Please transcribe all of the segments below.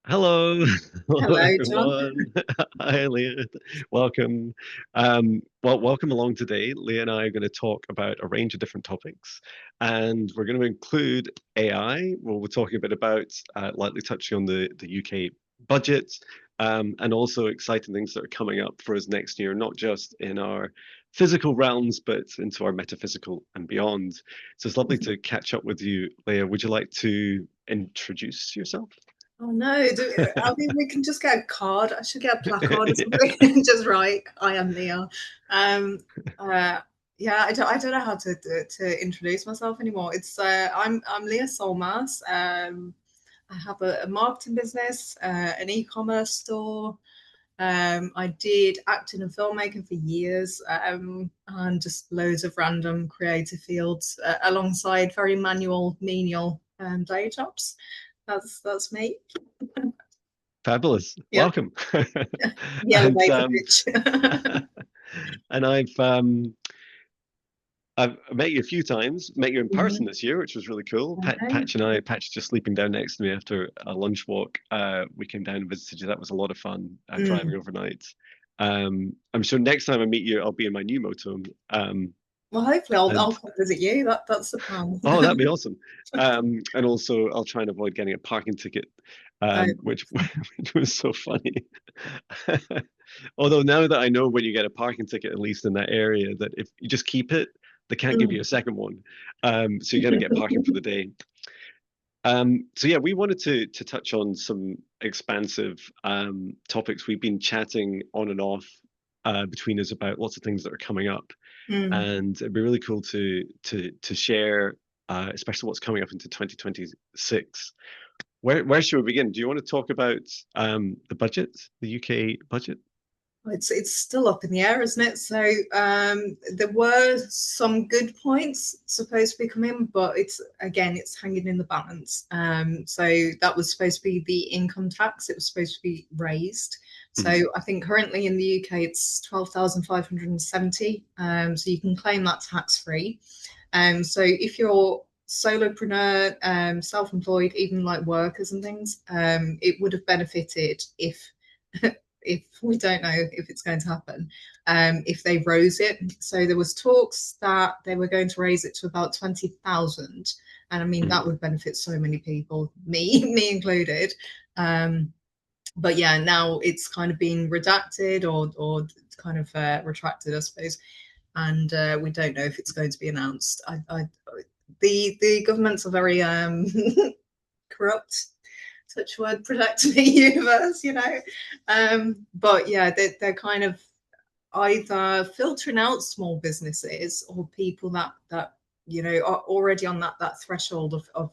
Hello, hello Hello, John. everyone. Hi, Leah. Welcome. Welcome along today. Leah and I are going to talk about a range of different topics, and we're going to include AI. Well, we're talking a bit about lightly touching on the UK budget, and also exciting things that are coming up for us next year, not just in our physical realms, but into our metaphysical and beyond. So it's lovely to catch up with you, Leah. Would you like to introduce yourself? Oh no, I mean we can just get a card. I should get a placard or something. Just write, I am Leah. Um, uh, yeah, I don't know how to introduce myself anymore. I'm Leah Solmaz. I have a marketing business, an e-commerce store. I did acting and filmmaking for years, and just loads of random creative fields alongside very manual, menial day jobs. That's me. Fabulous. Yeah, Welcome. the And elevator pitch. and I've met you a few times, met you in person Mhm. this year, which was really cool. Okay. Patch just sleeping down next to me after a lunch walk. We came down and visited you. That was a lot of fun, driving Mm. overnight. I'm sure next time I meet you, I'll be in my new motorhome. Well, hopefully I'll And come visit you. That's the plan. Oh, that'd be awesome. And also, I'll try and avoid getting a parking ticket, Oh, which which was so funny. Although now that I know when you get a parking ticket, at least in that area, that if you just keep it, they can't give you a mm. second one. So you're going to get parking for the day. So yeah, we wanted to touch on some expansive topics. We've been chatting on and off between us about lots of things that are coming up, Mm. and it'd be really cool to share, especially what's coming up into 2026. Where should we begin? Do you want to talk about the budget, the UK budget? It's still up in the air, isn't it? So there were some good points supposed to be coming, but it's hanging in the balance. So that was supposed to be the income tax. It was supposed to be raised. So Mhm. I think currently in the UK it's 12,570. So you can claim that tax free. So if you're solopreneur, self-employed, even like workers and things, it would have benefited if we don't know if it's going to happen, if they rose it. So there was talks that they were going to raise it to about 20,000, and I mean that Mhm. would benefit so many people, me me included. But yeah, now it's kind of being redacted or kind of retracted, I suppose, and we don't know if it's going to be announced. The governments are very corrupt, touch wood, protect me universe, but yeah, they're kind of either filtering out small businesses or people that are already on that threshold of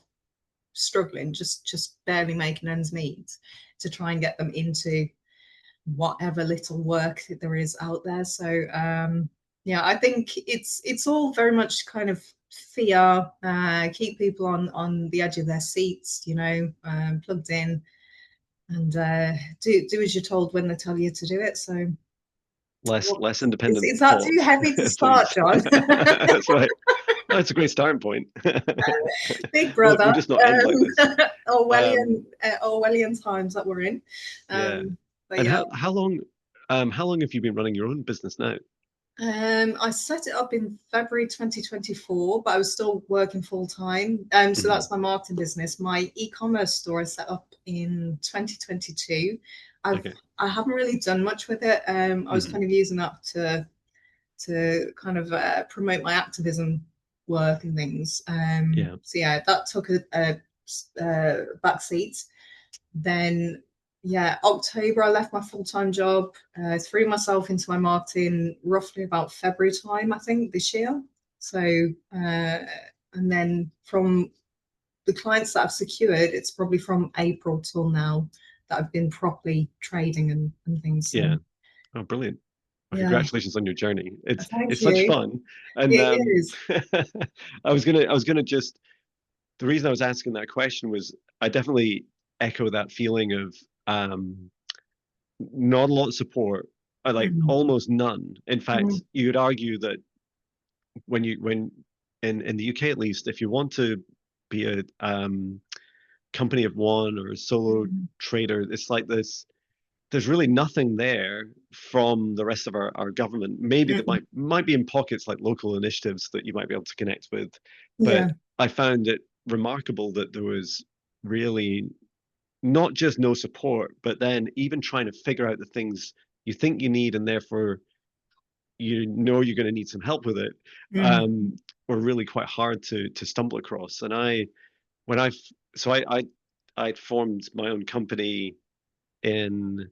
struggling, just barely making ends meet, to try and get them into whatever little work there is out there. So yeah, I think it's all very much kind of fear, keep people on the edge of their seats, plugged in, and do as you're told when they tell you to do it. So well, Less is, independent is that too thought, heavy to start, please. John? That's right. Oh, it's a great starting point. Big We'll brother, just not end like this. Orwellian Um, Orwellian times that we're in. yeah. But And yeah, how long have you been running your own business now? I set it up in February 2024, but I was still working full time. So Mhm. that's my marketing business. My e-commerce store I set up in 2022. I've Okay. I haven't really done much with it. I was Mhm. kind of using that to kind of promote my activism work and things. Yeah. So yeah, that took a back seat. Then, yeah, October, I left my full time job, threw myself into my marketing roughly about February time, I think, this year. So, and then from the clients that I've secured, it's probably from April till now that I've been properly trading and things. So, Yeah. Oh, brilliant. Well, yeah, congratulations on your journey. thank It's such you. fun. And It is. I was gonna just the reason I was asking that question was I definitely echo that feeling of um not a lot of support, like Mm, almost none. In fact, mm, you'd argue that when in the UK at least, if you want to be a company of one or a solo trader. It's like this. There's really nothing there from the rest of our government. Maybe that Mm. might be in pockets like local initiatives that you might be able to connect with, but Yeah. I found it remarkable that there was really not just no support, but then even trying to figure out the things you think you need and therefore you know you're going to need some help with it, Mm. um, were really quite hard to stumble across. And when I so I formed my own company in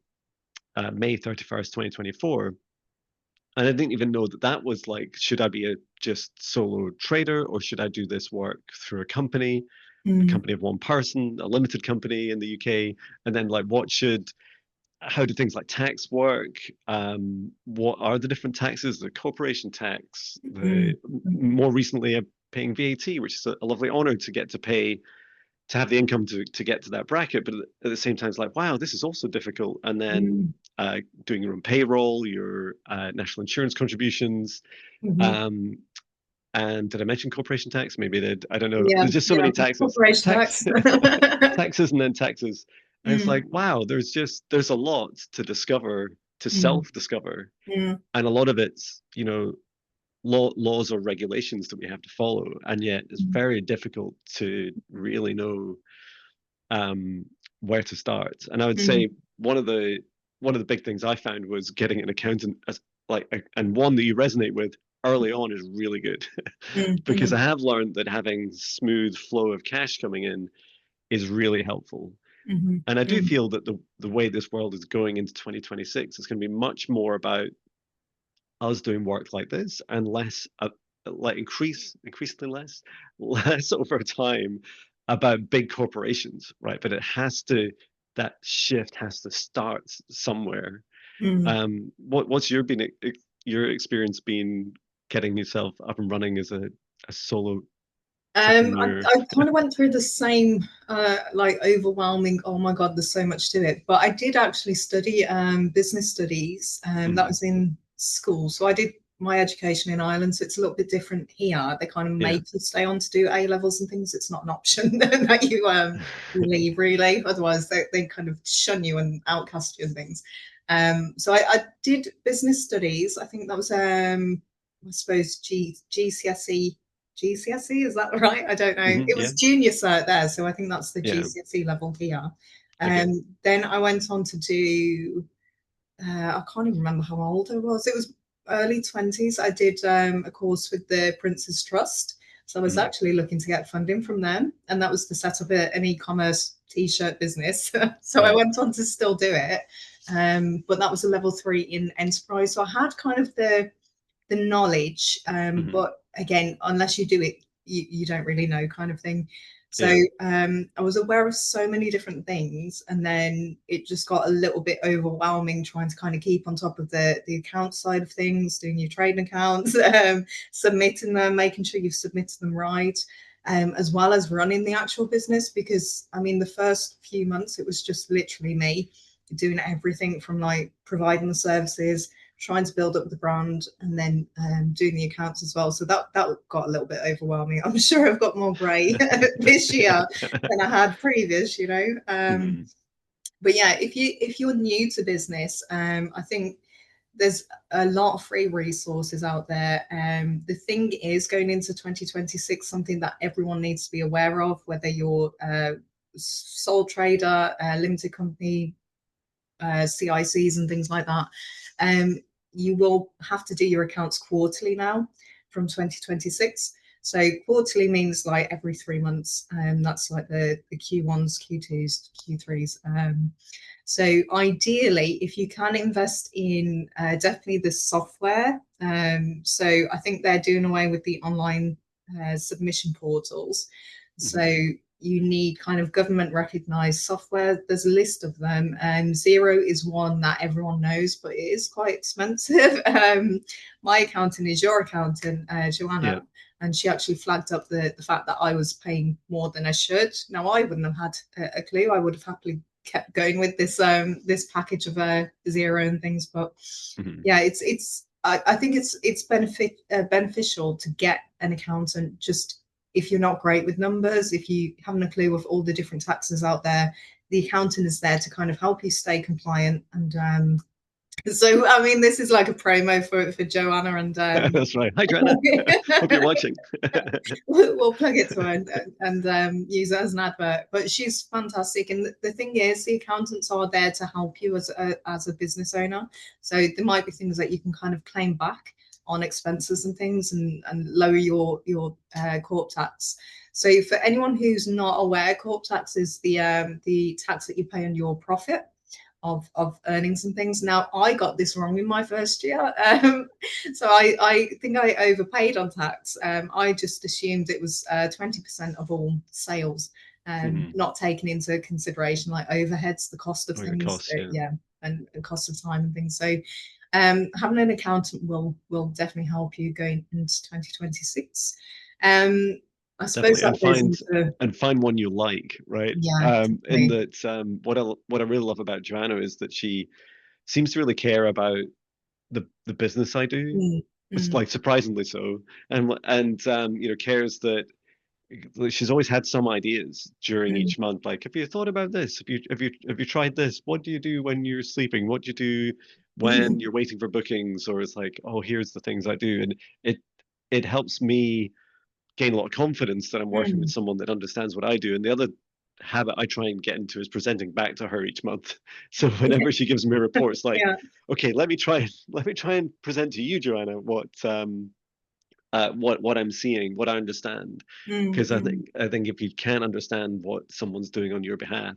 May 31st, 2024. And I didn't even know that that was like, should I be a just solo trader or should I do this work through a Mm. company of one person, a limited company in the UK? And then like, how do things like tax work? What are the different taxes? The corporation tax, the Mm. Mm. more recently I'm paying VAT, which is a lovely honor to get to pay to have the income to get to that bracket, but at the same time, it's like, wow, this is also difficult. And then Mm. doing your own payroll, your national insurance contributions, Mhm. um, and did I mention corporation tax? Maybe did. I don't know. Yeah, There's just so yeah. many taxes, Corporation tax. taxes, and then taxes. And it's Mm. like, wow, there's a lot to discover, to Mm. self-discover, Mm. and a lot of it's laws or regulations that we have to follow, and yet it's Mm. very difficult to really know um, where to start. And I would Mm. say one of the big things I found was getting an accountant and one that you resonate with early on is really good Mm. because I Mm. have learned that having smooth flow of cash coming in is really helpful. Mhm. And I do Mm. feel that the way this world is going into 2026 is going to be much more about us doing work like this and less like increasingly less over time about big corporations, right? But that shift has to start somewhere. Mm. What's your experience been getting yourself up and running as a solo entrepreneur? I kind of went through the same, like overwhelming, oh my God, there's so much to it. But I did actually study business studies, that Mm, was in school. So I did my education in Ireland, so it's a little bit different here. They kind of yeah. make you stay on to do A levels and things. It's not an option that you leave really. Otherwise, they kind of shun you and outcast you and things. So I did business studies. I think that was I suppose GCSE. GCSE, is that right? I don't know. It Yeah. was junior cert there, so I think that's the Yeah. GCSE level here. Okay. Then I went on to do, I can't even remember how old I was. It was early 20s. I did a course with the Prince's Trust. So I was Mm, actually looking to get funding from them, and that was to set up an e-commerce t-shirt business. So I right. went on to still do it, but that was a level 3 in enterprise. So I had kind of the knowledge, Hmm. but again, unless you do it, you don't really know, kind of thing. So Yeah. I was aware of so many different things, and then it just got a little bit overwhelming trying to kind of keep on top of the account side of things, doing your trading accounts, submitting them, making sure you've submitted them right, as well as running the actual business. Because I mean, the first few months it was just literally me doing everything from like providing the services, trying to build up the brand, and then doing the accounts as well. So that got a little bit overwhelming. I'm sure I've got more grey this year than I had previous, you know. Hmm. But yeah, if you're new to business, I think there's a lot of free resources out there. The thing is, going into 2026, something that everyone needs to be aware of, whether you're a sole trader, a limited company, CICs and things like that. Um, you will have to do your accounts quarterly now from 2026. So quarterly means like every 3 months. That's like the Q1s, Q2s, Q3s. So ideally, if you can invest in definitely the software. So I think they're doing away with the online submission portals. So Hmm. you need kind of government recognized software. There's a list of them. Xero is one that everyone knows, but it is quite expensive. My accountant is your accountant, Yeah. Joanna, and she actually flagged up the fact that I was paying more than I should. Now, I wouldn't have had a clue. I would have happily kept going with this package of Xero and things. But Hmm. yeah, I think it's beneficial to get an accountant just if you're not great with numbers, if you haven't a clue of all the different taxes out there, the accountant is there to kind of help you stay compliant. And so, I mean, this is like a promo for Joanna, and That's right. Hi, Joanna. Hope you're watching. we'll plug it to her and use it as an advert. But she's fantastic, and the thing is, the accountants are there to help you as a business owner. So there might be things that you can kind of claim back on expenses and things, and lower your corp tax. So for anyone who's not aware, corp tax is the tax that you pay on your profit of earnings and things. Now, I got this wrong in my first year. So I think I overpaid on tax. I just assumed it was 20% of all sales, not taking into consideration like overheads, the cost of things. Costs, yeah, and the cost of time and things. So having an accountant will definitely help you going into 2026. I suppose definitely, that goes into, and find one you like, right? yeah, In definitely. that, what I really love about Joanna is that she seems to really care about the business I do. Mm, It's mm, like surprisingly so, and you know, cares that like, she's always had some ideas during mm, each month. Like, have you thought about this? Have you tried this? What do you do when you're sleeping? What do you do when mm, you're waiting for bookings? Or it's like, oh, here's the things I do, and it it helps me gain a lot of confidence that I'm working with mm. someone that understands what I do. And the other habit I try and get into is presenting back to her each month. So whenever she gives me reports, like, Yeah. okay, let me try and present to you, Joanna, what I'm seeing, what I understand. Mm, Because mm, I think if you can't understand what someone's doing on your behalf,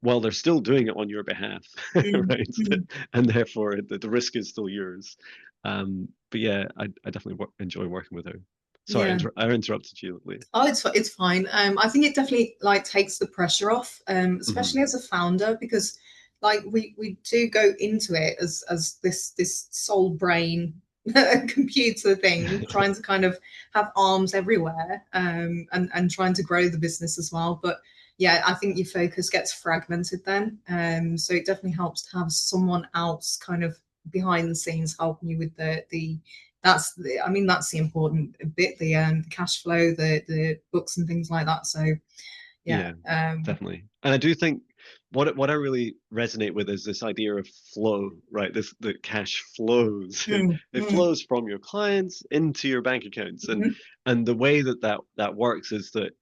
well, they're still doing it on your behalf, mm, right? mm. And therefore the risk is still yours. But yeah, I definitely enjoy working with her. Sorry, Yeah. I interrupted you, Leah. Oh, it's fine. I think it definitely like takes the pressure off, especially Hmm. as a founder, because like we do go into it as this soul brain computer thing, trying to kind of have arms everywhere, and trying to grow the business as well. But yeah, I think your focus gets fragmented then. So it definitely helps to have someone else kind of behind the scenes helping you with the that's the, I mean, that's the important bit, the cash flow, the books and things like that. So yeah. Yeah, definitely. And I do think what I really resonate with is this idea of flow, right? This the cash flows. Mm, It mm, flows from your clients into your bank accounts, mhm, and the way that works is that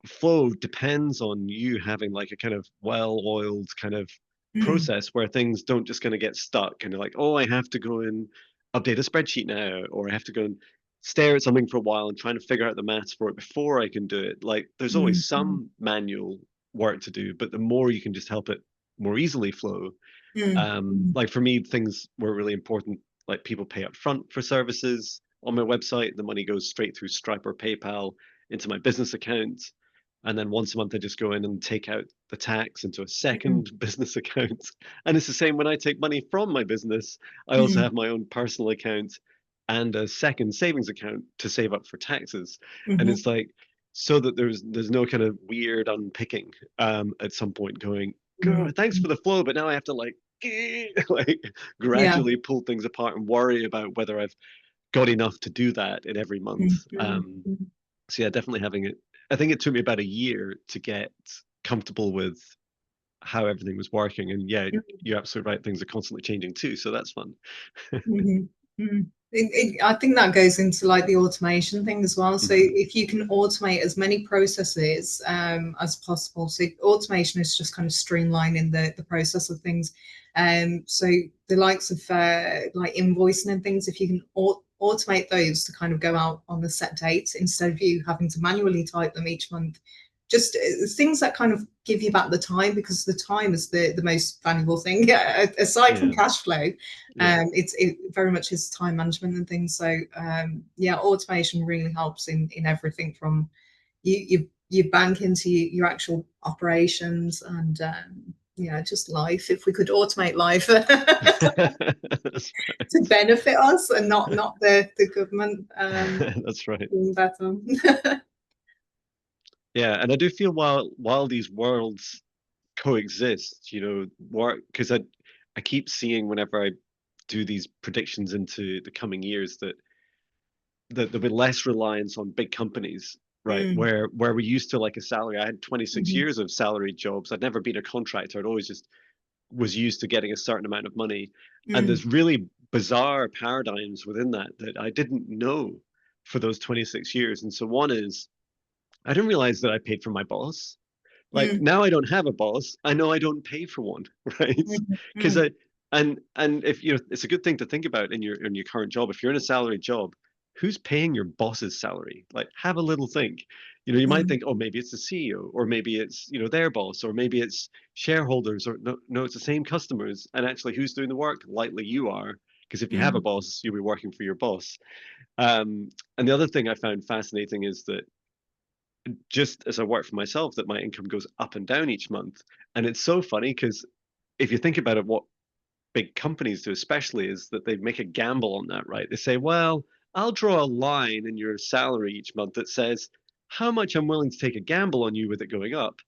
flow depends on you having like a kind of well-oiled kind of mm, process where things don't just kind of get stuck and you're like, oh, I have to go and update a spreadsheet now, or I have to go and stare at something for a while and trying to figure out the maths for it before I can do it. Like there's mm, always mm, some manual work to do, but the more you can just help it more easily flow. mm, mm, Like for me, things were really important. Like people pay up front for services on my website. The money goes straight through Stripe or PayPal into my business account. And then once a month, I just go in and take out the tax into a mm, second business account. And it's the same when I take money from my business. I also mm, have my own personal account and a second savings account to save up for taxes. And mhm, it's like, so that there's no kind of weird unpicking at some point going, mm, God, thanks mm. for the flow, but now I have to like like Yeah. gradually pull things apart and worry about whether I've got enough to do that in every month. Mm, mm, mm, So yeah, definitely having it. I think it took me about a year to get comfortable with how everything was working. And yeah, you're absolutely right. Things are constantly changing too, so that's fun. mhm, mhm. I think that goes into like the automation thing as well. So Hmm. if you can automate as many processes as possible, so automation is just kind of streamlining the process of things. So the likes of like invoicing and things, if you can automate those to kind of go out on the set date instead of you having to manually type them each month, just things that kind of give you back the time, because the time is the most valuable thing aside from Yeah, cash flow. yeah. It very much is time management and things. So yeah, automation really helps in everything from you bank into your actual operations, and yeah, just life. If we could automate life That's to right. benefit us and not the government That's right. doing better. Yeah, and I do feel while these worlds coexist, you know, work because I keep seeing whenever I do these predictions into the coming years that there'll be less reliance on big companies right? mm, Where we used to like a salary. I had 26 mhm, years of salaried jobs. I'd never been a contractor. I'd always just was used to getting a certain amount of money. And mm, there's really bizarre paradigms within that that I didn't know for those 26 years. And so one is I didn't realize that I paid for my boss. Like mm, now I don't have a boss. I know I don't pay for one, right? mm, Because mm, I and if you know it's a good thing to think about in your current job. If you're in a salary job, who's paying your boss's salary? Like have a little think. You know, you might mm, think, oh, maybe it's the CEO, or maybe it's, you know, their boss, or maybe it's shareholders, or no, it's the same customers. And actually, who's doing the work? Likely you are, because if you have a mm, boss, you'll be working for your boss. And the other thing I found fascinating is that just as I work for myself, that my income goes up and down each month. And it's so funny because if you think about it, what big companies do, especially, is that they make a gamble on that, right? They say, well, I'll draw a line in your salary each month that says how much I'm willing to take a gamble on you with it going up,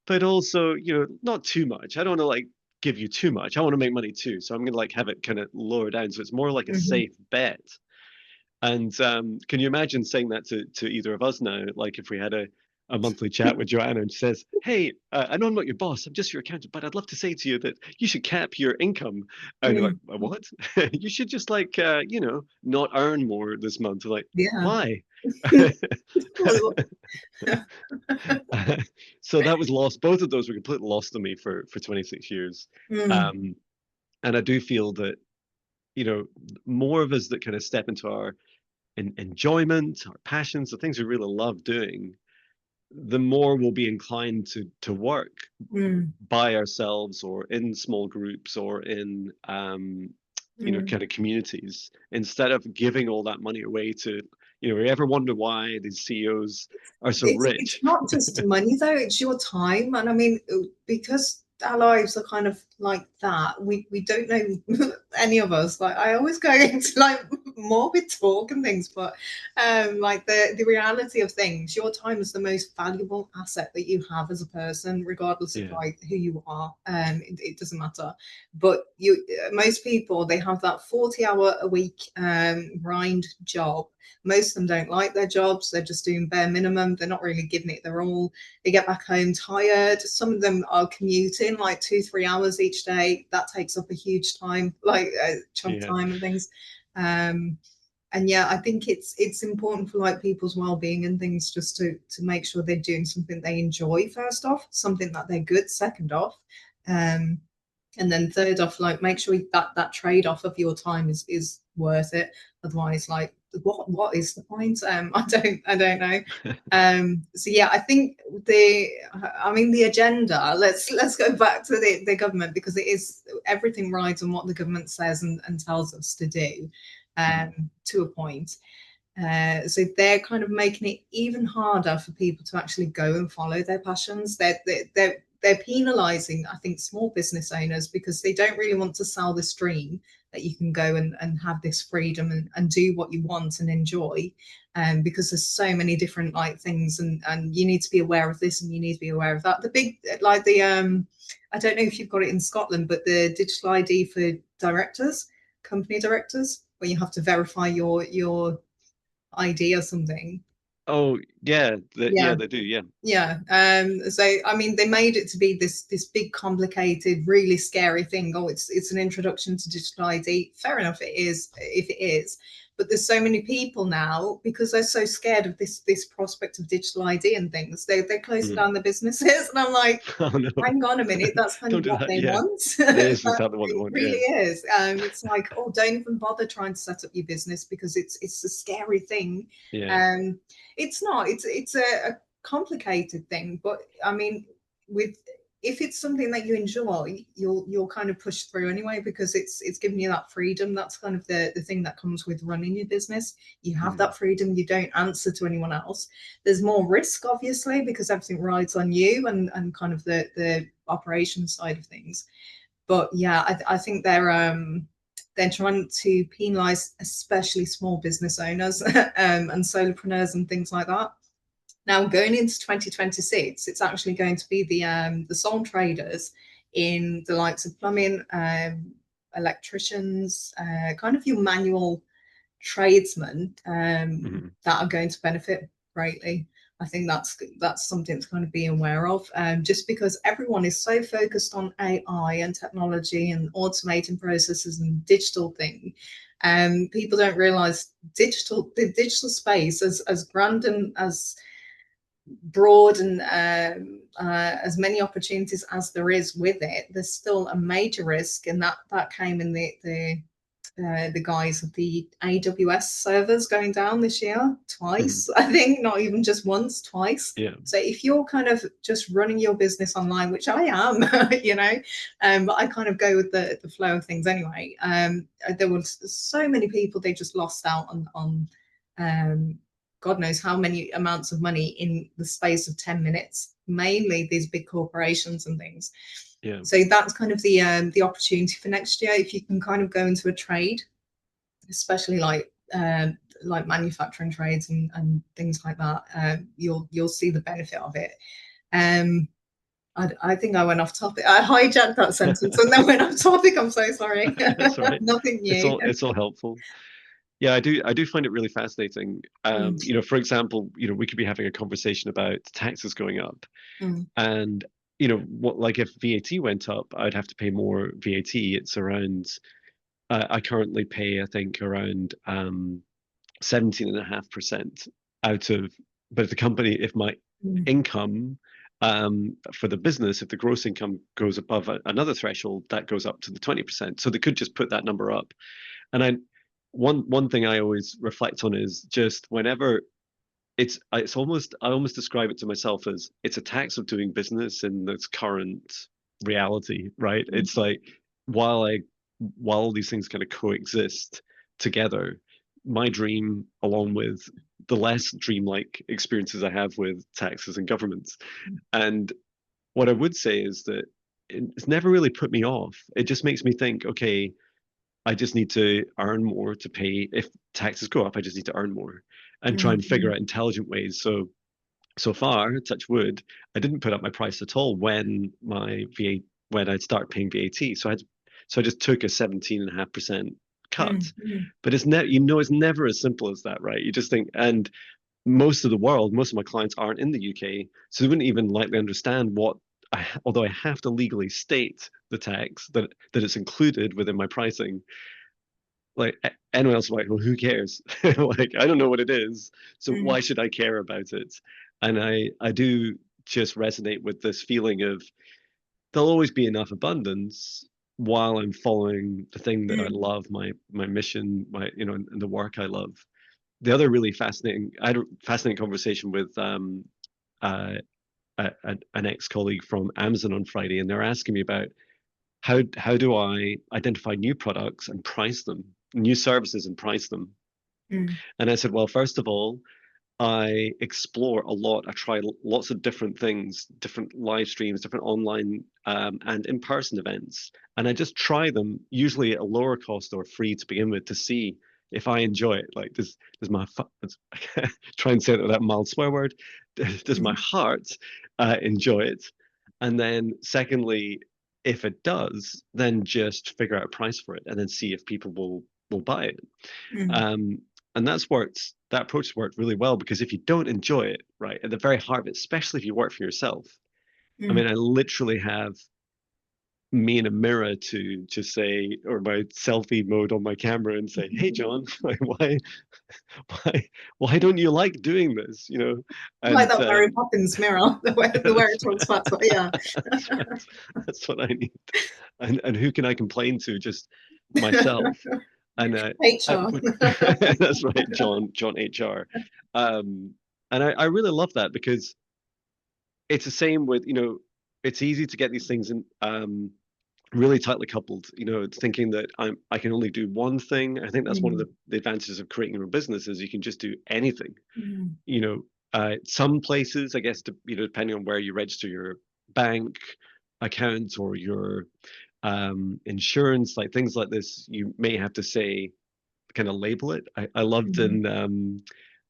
but also, you know, not too much. I don't want to like give you too much. I want to make money too. So I'm going to like have it kind of lower down. So it's more like a mhm. safe bet. And can you imagine saying that to either of us now? Like if we had a monthly chat with Joanna and she says, hey, I know I'm not your boss, I'm just your accountant, but I'd love to say to you that you should cap your income. And you're like, Mm. what? You should just like, you know, not earn more this month. Like, Yeah. why? So that was lost. Both of those were completely lost to me for 26 years. Mm, Um, and I do feel that, you know, more of us that kind of step into our enjoyment, our passions, the things we really love doing, the more we'll be inclined to work mm, by ourselves or in small groups or in you know, mm. kind of communities instead of giving all that money away to, you know, you ever wonder why these CEOs are so It's rich? not just money though, it's your time. And I mean, because our lives are kind of like that, we don't know any of us. Like I always go into like morbid talk and things, but like the reality of things, your time is the most valuable asset that you have as a person, regardless of Yeah, like who you are. It doesn't matter. But you most people they have that 40-hour a week grind job. Most of them don't like their jobs. They're just doing bare minimum. They're not really giving it their all. They get back home tired. Some of them are commuting like 2-3 hours each day. That takes up a huge time, like chunk yeah, time and things. Um, and yeah, I think it's important for like people's well-being and things just to make sure they're doing something they enjoy first off, something that they're good second off. Um, and then third off, like make sure that trade-off of your time is worth it. Otherwise, like what is the point? I don't know. So yeah, I think the agenda, let's go back to the government, because it is everything rides on what the government says and tells us to do, Mhm. to a point. So they're kind of making it even harder for people to actually go and follow their passions. They're penalizing, I think, small business owners because they don't really want to sell this dream that you can go and have this freedom and do what you want and enjoy. Because there's so many different like things, and you need to be aware of this and you need to be aware of that. The big like the I don't know if you've got it in Scotland, but the digital ID for directors, company directors, where you have to verify your ID or something. Oh yeah, yeah, Yeah, they do, yeah. yeah. So I mean, they made it to be this big, complicated, really scary thing. Oh, it's an introduction to digital ID. Fair enough, it is if it is. But there's so many people now because they're so scared of this prospect of digital ID and things. They're closing Mhm. down their businesses, and I'm like, Oh no, hang on a minute, that's kind of don't do what that. they Yeah, want. it is just That how they want it it. really Yeah, is. It's like, oh, don't even bother trying to set up your business because it's a scary thing. yeah. Um, it's not. It's a complicated thing, but I mean, with if it's something that you enjoy, you'll kind of push through anyway because it's giving you that freedom. That's kind of the thing that comes with running your business. You have Mhm. that freedom. You don't answer to anyone else. There's more risk, obviously, because everything rides on you and kind of the operation side of things. But yeah, I think they're trying to penalize especially small business owners and solopreneurs and things like that. Now, going into 2026, it's actually going to be the sole traders in the likes of plumbing, electricians, kind of your manual tradesmen Mhm. that are going to benefit greatly. I think that's something to kind of be aware of. Just because everyone is so focused on AI and technology and automating processes and digital thing, people don't realize the digital space, as grand and as broad and as many opportunities as there is with it, there's still a major risk, and that came in the guise of the AWS servers going down this year twice. I think not even just once, twice. Yeah. So if you're kind of just running your business online, which I am, but I kind of go with the flow of things anyway. There was so many people, they just lost out on God knows how many amounts of money in the space of 10 minutes, mainly these big corporations and things. Yeah. So that's kind of the opportunity for next year. If you can kind of go into a trade, especially like manufacturing trades and things like that, you'll see the benefit of it. I think I went off topic. I hijacked that sentence and then went off topic. I'm so sorry. That's right. Nothing new. It's all helpful. Yeah, I do find it really fascinating. For example, we could be having a conversation about taxes going up, and what, like, if VAT went up, I'd have to pay more VAT. It's around, I currently pay, I think, around 17.5% out of, but if the company, if my income for the business, if the gross income goes above another threshold, that goes up to the 20%. So they could just put that number up. And one thing I always reflect on is just whenever it's almost, I almost describe it to myself as it's a tax of doing business in this current reality, right? It's like while all these things kind of coexist together, my dream, along with the less dreamlike experiences I have with taxes and governments. And what I would say is that it's never really put me off. It just makes me think, okay, I just need to earn more to pay. If taxes go up, I just need to earn more and try and figure out intelligent ways. So far, touch wood, I didn't put up my price at all when when I'd start paying VAT. So I just took a 17.5% cut. But it's it's never as simple as that, right? You just think, and most of my clients aren't in the UK, so they wouldn't even likely understand what. Although I have to legally state the tax that it's included within my pricing, like anyone else is like, well, who cares? Like, I don't know what it is, so why should I care about it? And I do just resonate with this feeling of there'll always be enough abundance while I'm following the thing that I love, my mission, and the work I love. The other really fascinating, I had a fascinating conversation with an ex-colleague from Amazon on Friday, and they're asking me about how do I identify new products and price them, new services and price them. And I said, well, first of all, I explore a lot. I try lots of different things, different live streams, different online and in-person events, and I just try them, usually at a lower cost or free to begin with, to see if I enjoy it. Like, does my try and say it with that mild swear word? Does my heart enjoy it? And then, secondly, if it does, then just figure out a price for it, and then see if people will buy it. And that approach has worked really well, because if you don't enjoy it, right, at the very heart of it, especially if you work for yourself, I mean, I literally have me in a mirror to just say, or my selfie mode on my camera, and say, hey, Jon, why, why don't you like doing this? And like that Mary Poppins mirror, the way it talks about, yeah. That's what I need. And who can I complain to? Just myself. And HR. that's right, Jon HR. And I really love that, because it's the same with, it's easy to get these things in really tightly coupled, thinking that I can only do one thing. I think that's one of the advantages of creating your own business, is you can just do anything. Some places, I guess, depending on where you register your bank account or your insurance, like things like this, you may have to say, kind of label it. I loved in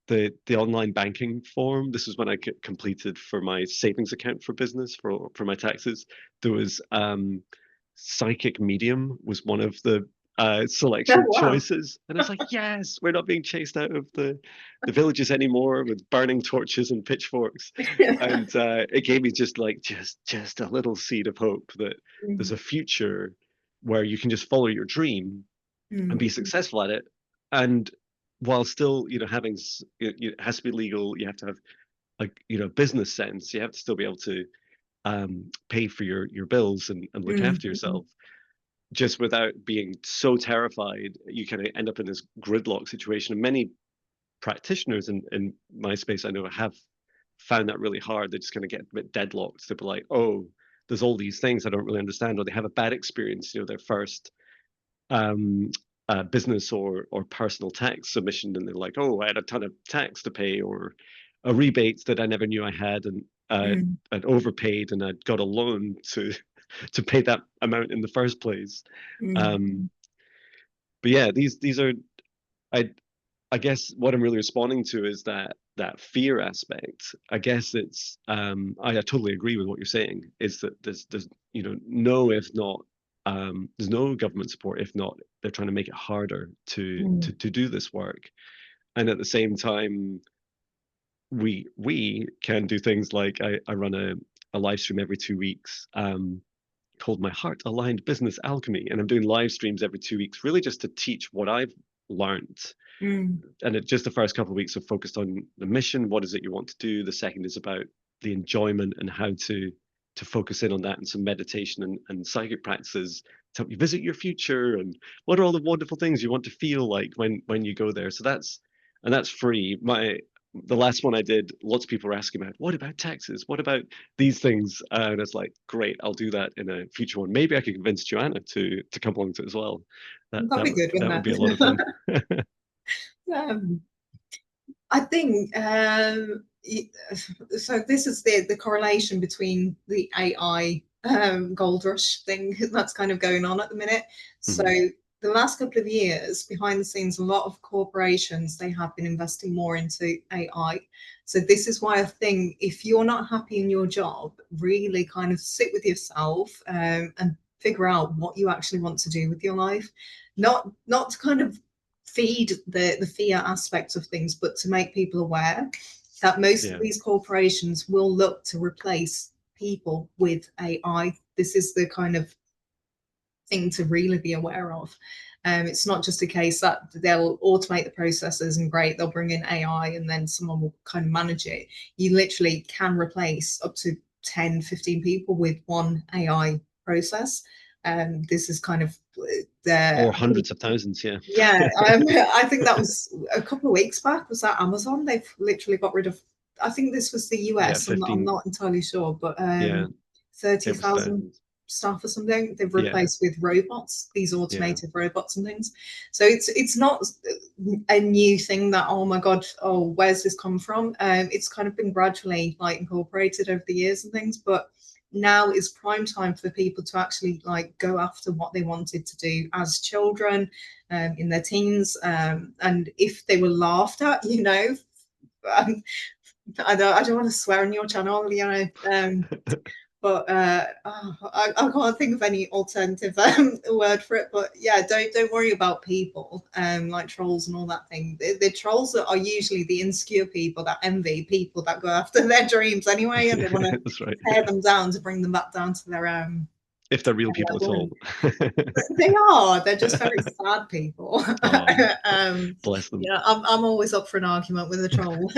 the online banking form. This was when I completed for my savings account for business for my taxes. There was psychic medium was one of the Oh, selection wow. choices. And I was like, yes, we're not being chased out of the villages anymore with burning torches and pitchforks. And it gave me just a little seed of hope that there's a future where you can just follow your dream and be successful at it. And while still, having it has to be legal, you have to have like business sense. You have to still be able to pay for your bills and look after Mm. yourself, just without being so terrified. You kind of end up in this gridlock situation. And many practitioners in my space I know have found that really hard. They just kind of get a bit deadlocked. They'll be like, oh, there's all these things I don't really understand, or they have a bad experience, their first um, business or personal tax submission, and they're like, oh, I had a ton of tax to pay, or a rebates that I never knew I had, and Mm. I'd overpaid, and I'd got a loan to to pay that amount in the first place. Um, Mm. but yeah, these are I I guess what I'm really responding to is that fear aspect. I guess it's I totally agree with what you're saying. Is that there's no, if not there's no government support. If not, they're trying to make it harder Mm. to do this work. And at the same time, we can do things like I run a live stream every 2 weeks, called My Heart Aligned Business Alchemy, and I'm doing live streams every 2 weeks, really just to teach what I've learned. Mm. And just the first couple of weeks are focused on the mission. What is it you want to do? The second is about the enjoyment and how to focus in on that, and some meditation and psychic practices to help you visit your future, and what are all the wonderful things you want to feel like when you go there. So that's free. The last one I did, lots of people were asking about, what about taxes? What about these things? And it's like, great, I'll do that in a future one. Maybe I could convince Joanna to come along to it as well. That That'd that be would good, that would wouldn't be a lot of fun. it? I think so. This is the correlation between the AI gold rush thing that's kind of going on at the minute. So Mhm. the last couple of years, behind the scenes, a lot of corporations, they have been investing more into AI. So this is why I think if you're not happy in your job, really kind of sit with yourself and figure out what you actually want to do with your life. Not to kind of feed the fear aspects of things, but to make people aware that most of Yeah. these corporations will look to replace people with AI. This is the kind of thing to really be aware of. It's not just a case that they'll automate the processes and great, they'll bring in AI and then someone will kind of manage it. You literally can replace up to 10, 15 people with one AI process. This is kind of Or the hundreds of thousands, yeah. yeah, I think that was a couple of weeks back. Was that Amazon? They've literally got rid of. I think this was the Yeah, US. I'm 15. not entirely sure, but Yeah, thirty it was thousand thousands. staff or something. They've Yeah, replaced with robots, these yeah. automated robots and things. So it's not a new thing that oh my god, oh where's this come from? It's kind of been gradually like incorporated over the years and things, but now is prime time for people to actually like go after what they wanted to do as children, in their teens, and if they were laughed at, um, I don't want to swear on your channel, but I can't think of any alternative word for it. But yeah, don't worry about people, like trolls and all that thing. The trolls are usually the insecure people that envy people that go after their dreams anyway, and they want to That's right. tear them down to bring them back down to their If they're real people at level. all. And they are. They're just very sad people. Oh, bless them. Yeah, I'm always up for an argument with a troll.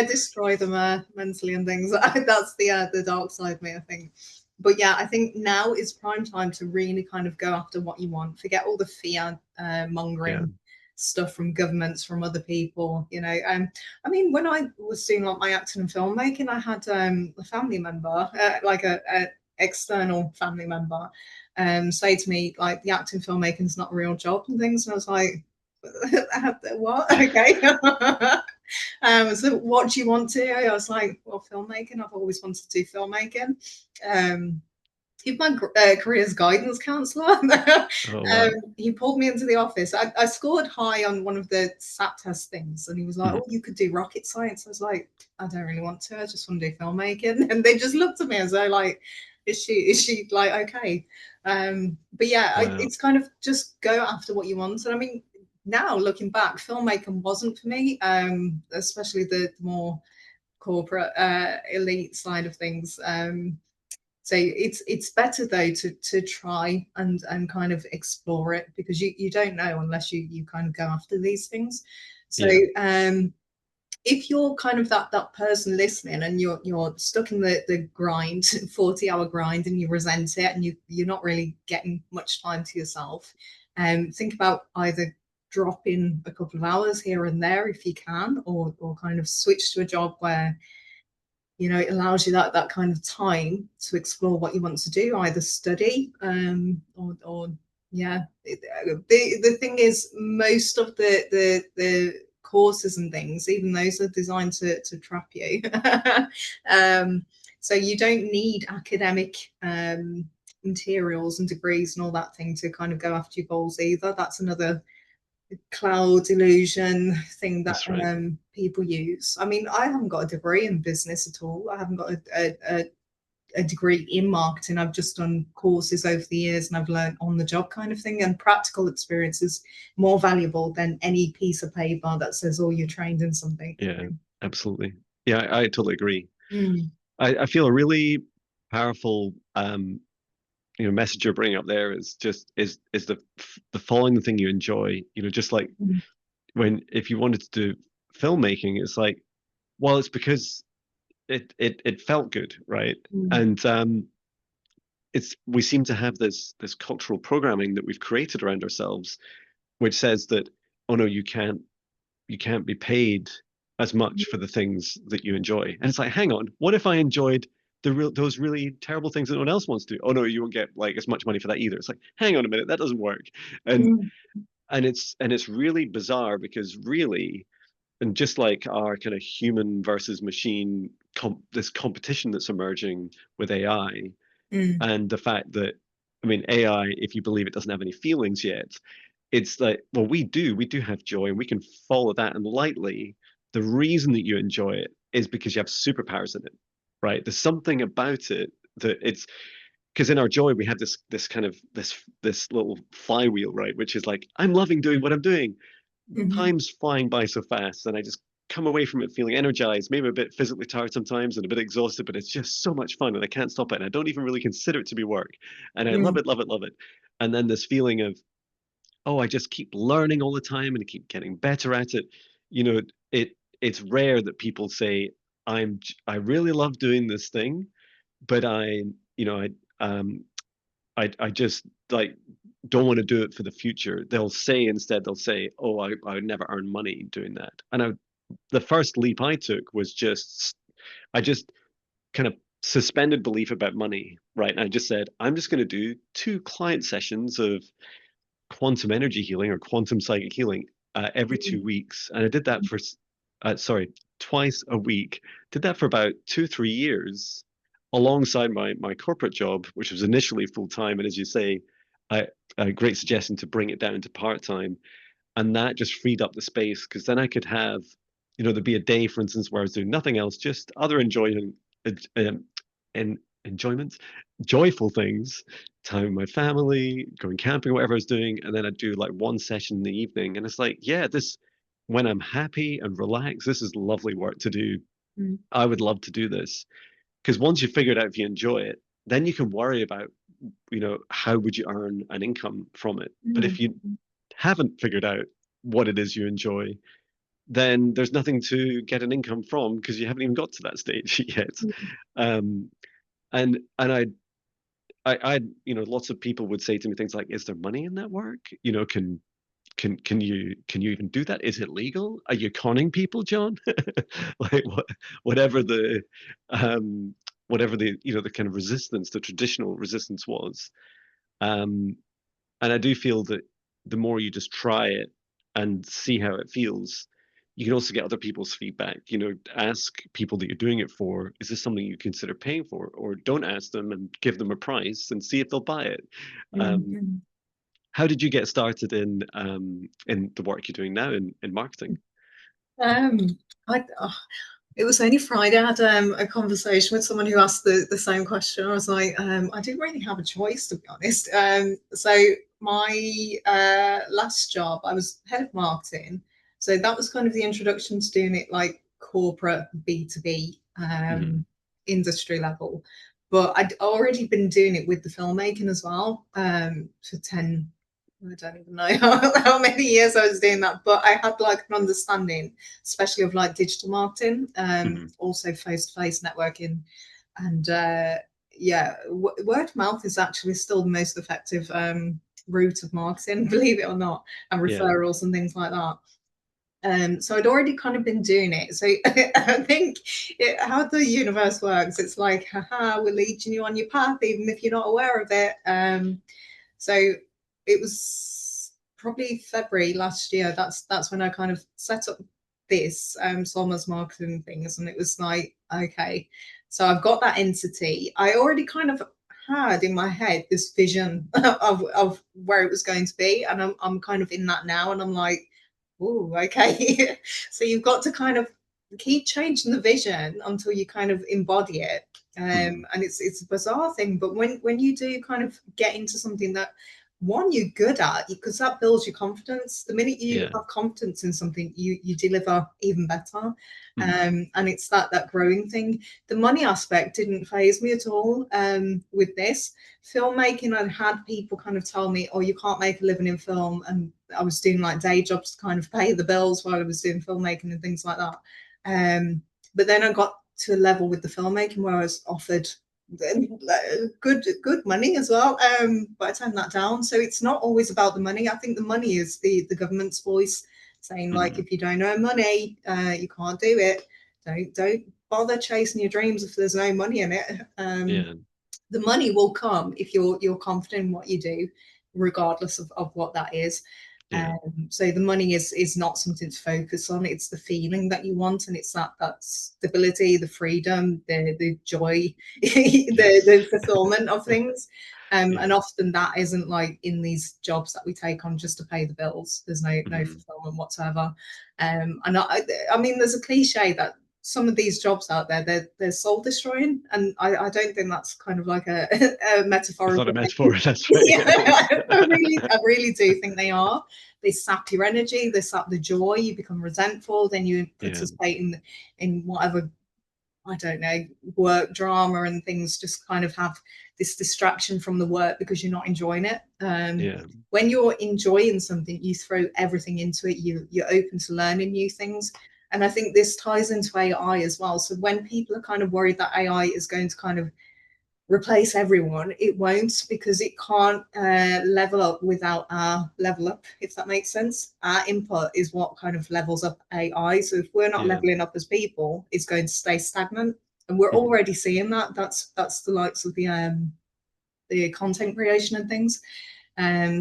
Destroy them mentally and things. That's the dark side of me, I think. But yeah, I think now is prime time to really kind of go after what you want. Forget all the fear Yeah. mongering stuff from governments, from other people. I mean, when I was doing like my acting and filmmaking, I had a family member, like a external family member, say to me like the acting filmmaking is not a real job and things, and I was like, what? Okay. So what do you want to? I was like, well, filmmaking. I've always wanted to do filmmaking. He's my careers guidance counselor. Oh, wow. He pulled me into the office. I scored high on one of the SAT test things, and he was like, Mhm. "Oh, you could do rocket science." I was like, "I don't really want to. I just want to do filmmaking." And they just looked at me as though like, "Is she like okay?" But yeah, Wow. it's kind of just go after what you want. And I mean, now looking back, filmmaking wasn't for me, especially the more corporate elite side of things. So it's better though to try and kind of explore it, because you don't know unless you kind of go after these things. So Yeah. if you're kind of that person listening and you're stuck in the grind, 40-hour grind, and you resent it and you're not really getting much time to yourself, think about either dropping a couple of hours here and there if you can, or kind of switch to a job where it allows you that kind of time to explore what you want to do, either study, or yeah. The thing is, most of the courses and things, even those are designed to trap you. So you don't need academic materials and degrees and all that thing to kind of go after your goals either. That's another cloud illusion thing that That's right. people use. I mean, I haven't got a degree in business at all. I haven't got a degree in marketing. I've just done courses over the years and I've learned on the job kind of thing. And practical experience is more valuable than any piece of paper that says, oh, you're trained in something. Yeah, absolutely. Yeah, I totally agree. Mm, I feel a really powerful message you're bringing up there is just is the following the thing you enjoy. Just like mm, when if you wanted to do filmmaking, it's like, well, it's because it felt good, right? mm, And it's we seem to have this cultural programming that we've created around ourselves, which says that, oh no, you can't be paid as much for the things that you enjoy. And it's like, hang on, what if I enjoyed those really terrible things that no one else wants to do? Oh no, you won't get like as much money for that either. It's like, hang on a minute, that doesn't work. And mm, it's really bizarre because really, and just like our kind of human versus machine this competition that's emerging with AI, mm, and the fact that, I mean, AI, if you believe it doesn't have any feelings yet, it's like, well, we do have joy and we can follow that. And lightly, the reason that you enjoy it is because you have superpowers in it, right? There's something about it that it's because in our joy we have this kind of this little flywheel, right? Which is like, I'm loving doing what I'm doing. mhm, Time's flying by so fast, and I just come away from it feeling energized, maybe a bit physically tired sometimes and a bit exhausted, but it's just so much fun and I can't stop it. And I don't even really consider it to be work. And I love mm, it, love it, love it. And then this feeling of, oh, I just keep learning all the time and keep getting better at it. You know, it's rare that people say, I really love doing this thing, but um I just like don't want to do it for the future. They'll say, oh, I would never earn money doing that. And the first leap I took was I just kind of suspended belief about money, right? And I just said, I'm just going to do 2 client sessions of quantum energy healing or quantum psychic healing every mm, 2 weeks. And I did that sorry, twice a week. Did that for about 2, 3 years alongside my corporate job, which was initially full time. And as you say, I, a great suggestion to bring it down to part time. And that just freed up the space because then I could have, there'd be a day, for instance, where I was doing nothing else, just other enjoyment, um, and enjoyments, joyful things, time with my family, going camping, whatever I was doing, and then I'd do like one session in the evening, and it's like, yeah, when I'm happy and relaxed, this is lovely work to do. mm, I would love to do this because once you figure it out if you enjoy it, then you can worry about, how would you earn an income from it. But if mm, you haven't figured out what it is you enjoy, then there's nothing to get an income from because you haven't even got to that stage yet. mm, Um, and lots of people would say to me things like, "Is there money in that work? Can you even do that? Is it legal? Are you conning people, John?" Like whatever the um, whatever the kind of resistance, the traditional resistance was. Um, and I do feel that the more you just try it and see how it feels, you can also get other people's feedback. Ask people that you're doing it for, is this something you consider paying for? Or don't ask them and give them a price and see if they'll buy it. mm, Um, mm. how did you get started in the work you're doing now in marketing? Um, I It was only Friday. I had a conversation with someone who asked the same question. I was like, I didn't really have a choice, to be honest. So my last job, I was head of marketing. So that was kind of the introduction to doing it like corporate B2B industry level. But I'd already been doing it with the filmmaking as well for 10, I don't even know how many years I was doing that, but I had like an understanding, especially of like digital marketing, also face-to-face networking, and yeah, word of mouth is actually still the most effective route of marketing, believe it or not, and referrals and things like that. So I'd already kind of been doing it. So I think how the universe works, it's like, haha, we're leading you on your path, even if you're not aware of it. So it was probably February last year. That's when I kind of set up this Solmaz marketing things, and it was like, okay, so I've got that entity. I already kind of had in my head this vision of where it was going to be, and I'm kind of in that now, and I'm like, oh, okay. So you've got to kind of keep changing the vision until you kind of embody it. And it's a bizarre thing, but when you do kind of get into something that one you're good at, because that builds your confidence. The minute you have confidence in something, you deliver even better. And it's that growing thing. The money aspect didn't faze me at all with this filmmaking. I had people kind of tell me, oh, you can't make a living in film, and I was doing like day jobs to kind of pay the bills while I was doing filmmaking and things like that. But then I got to a level with the filmmaking where I was offered good money as well, but I turned that down. So it's not always about the money. I think the money is the government's voice saying, like, if you don't earn money, you can't do it. Don't bother chasing your dreams if there's no money in it. The money will come if you're confident in what you do, regardless of what that is. So the money is not something to focus on. It's the feeling that you want, and it's that stability, the freedom, the joy, the fulfillment of things. And often that isn't like in these jobs that we take on just to pay the bills. There's no fulfillment whatsoever. And I mean, there's a cliche that some of these jobs out there, they're soul destroying, and I don't think that's kind of like a metaphorical. It's not a metaphor. That's right. I really do think they are. They sap your energy, they sap the joy. You become resentful, then you participate in whatever, I don't know, work drama and things. Just kind of have this distraction from the work because you're not enjoying it. When you're enjoying something, you throw everything into it. You're open to learning new things. And I think this ties into AI as well. So when people are kind of worried that AI is going to kind of replace everyone, it won't, because it can't level up without our level up, if that makes sense. Our input is what kind of levels up AI. So if we're not leveling up as people, it's going to stay stagnant. And we're already seeing that. That's the likes of the content creation and things.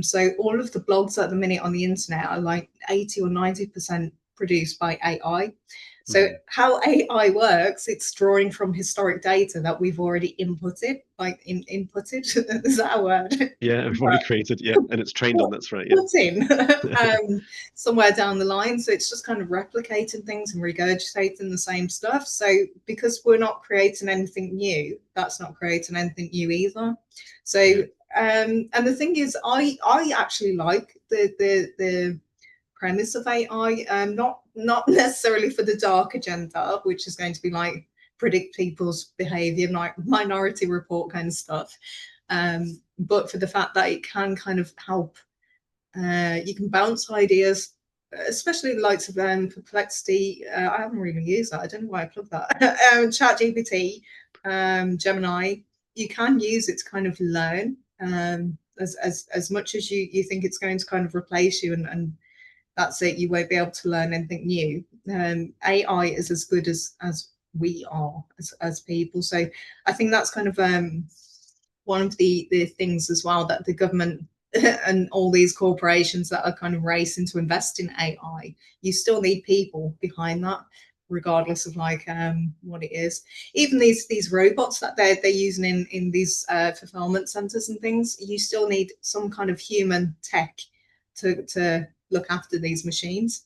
So all of the blogs at the minute on the internet are like 80 or 90% produced by AI. So how AI works, it's drawing from historic data that we've already inputted, like inputted, is that a word? Yeah, we've already created, and it's trained on, that's right. Put in somewhere down the line. So it's just kind of replicating things and regurgitating the same stuff. So because we're not creating anything new, that's not creating anything new either. So and the thing is, I actually like the premise of AI, not necessarily for the dark agenda, which is going to be like predict people's behavior, like Minority Report kind of stuff, but for the fact that it can kind of help. You can bounce ideas, especially the likes of Perplexity. I haven't really used that. I don't know why I plugged that. ChatGPT, Gemini. You can use it to kind of learn as much as you think it's going to kind of replace you, and that's it. You won't be able to learn anything new. AI is as good as we are as people. So I think that's kind of one of the things as well, that the government and all these corporations that are kind of racing to invest in AI, you still need people behind that, regardless of like what it is. Even these robots that they're using in these fulfillment centers and things, you still need some kind of human tech to look after these machines,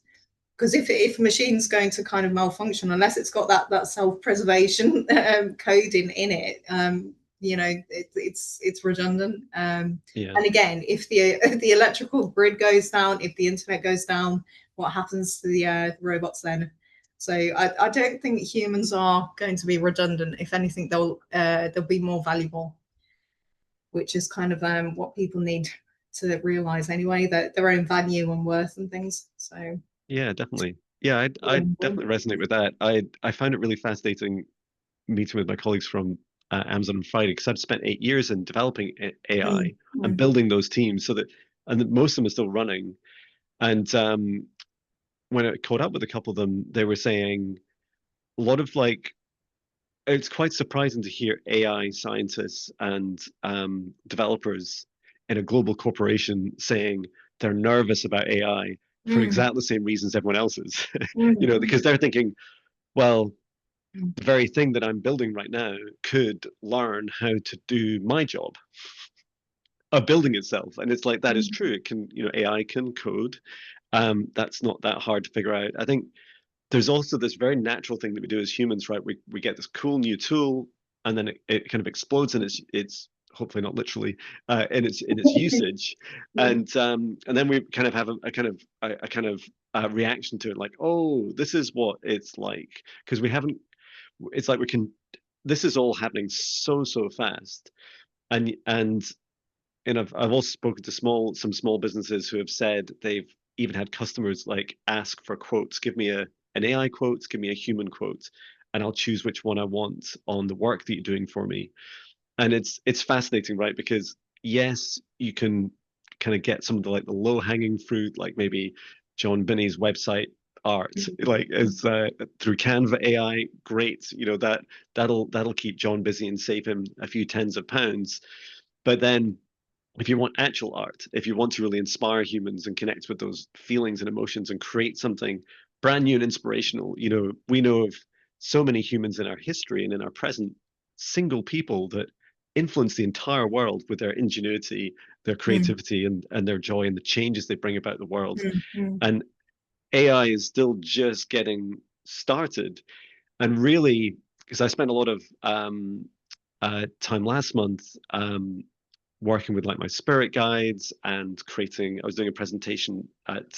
because if a machine's going to kind of malfunction, unless it's got that self-preservation coding in it, you know, it's redundant. Yeah. And again, if the electrical grid goes down, if the internet goes down, what happens to the robots then? So I don't think humans are going to be redundant. If anything, they'll be more valuable, which is kind of what people need to realize anyway, that their own value and worth and things. So Yeah, definitely. Yeah, I definitely resonate with that. I found it really fascinating meeting with my colleagues from Amazon on Friday, because I've spent 8 years in developing AI and building those teams, so that, and that most of them are still running. And when I caught up with a couple of them, they were saying a lot of like, it's quite surprising to hear AI scientists and developers in a global corporation saying they're nervous about AI for exactly the same reasons everyone else is. You know, because they're thinking, well, the very thing that I'm building right now could learn how to do my job of building itself. And it's like, that is true. It can, you know, AI can code. That's not that hard to figure out. I think there's also this very natural thing that we do as humans, right? We get this cool new tool, and then it kind of explodes, and it's hopefully not literally in its usage, and then we kind of have a kind of reaction to it, like, oh, this is what it's like, because we haven't. It's like we can. This is all happening so fast, and I've also spoken to some small businesses who have said they've even had customers like ask for quotes. Give me an AI quote, give me a human quote, and I'll choose which one I want on the work that you're doing for me. And it's fascinating, right? Because yes, you can kind of get some of the like the low hanging fruit, like maybe Jon Binnie's website art, like as through Canva AI. Great, you know, that'll keep John busy and save him a few tens of pounds. But then if you want actual art, if you want to really inspire humans and connect with those feelings and emotions and create something brand new and inspirational, you know, we know of so many humans in our history and in our present, single people that influence the entire world with their ingenuity, their creativity, and their joy, and the changes they bring about the world. And AI is still just getting started. And really, because I spent a lot of time last month working with like my spirit guides and creating. I was doing a presentation at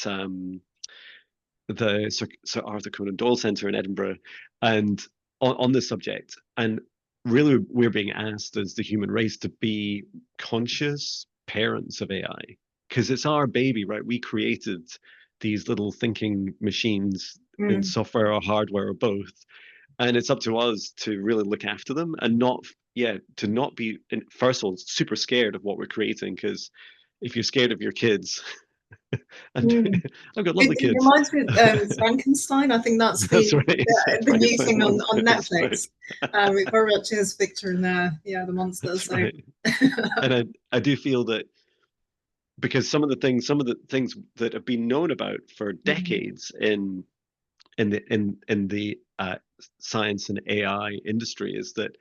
the Sir Arthur Conan Doyle Centre in Edinburgh, and on this subject. And really, we're being asked as the human race to be conscious parents of AI, because it's our baby, right? We created these little thinking machines in software or hardware or both, and it's up to us to really look after them and not, yeah, to not be, first of all, super scared of what we're creating, because if you're scared of your kids, and I've got lovely It kids. reminds me of Frankenstein. I think that's That's the right. the new Frankenstein's thing on monsters, Netflix. right? It very much is Victor and the monster. That's So right. And I do feel that, because some of the things that have been known about for decades in the science and AI industry is that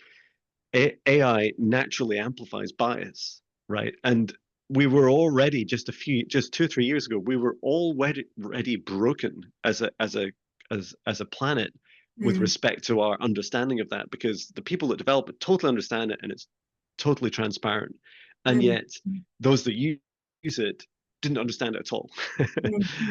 AI naturally amplifies bias, right? And we were already just 2 or 3 years ago, we were already broken as a planet with respect to our understanding of that, because the people that develop it totally understand it and it's totally transparent, and yet those that use it didn't understand it at all.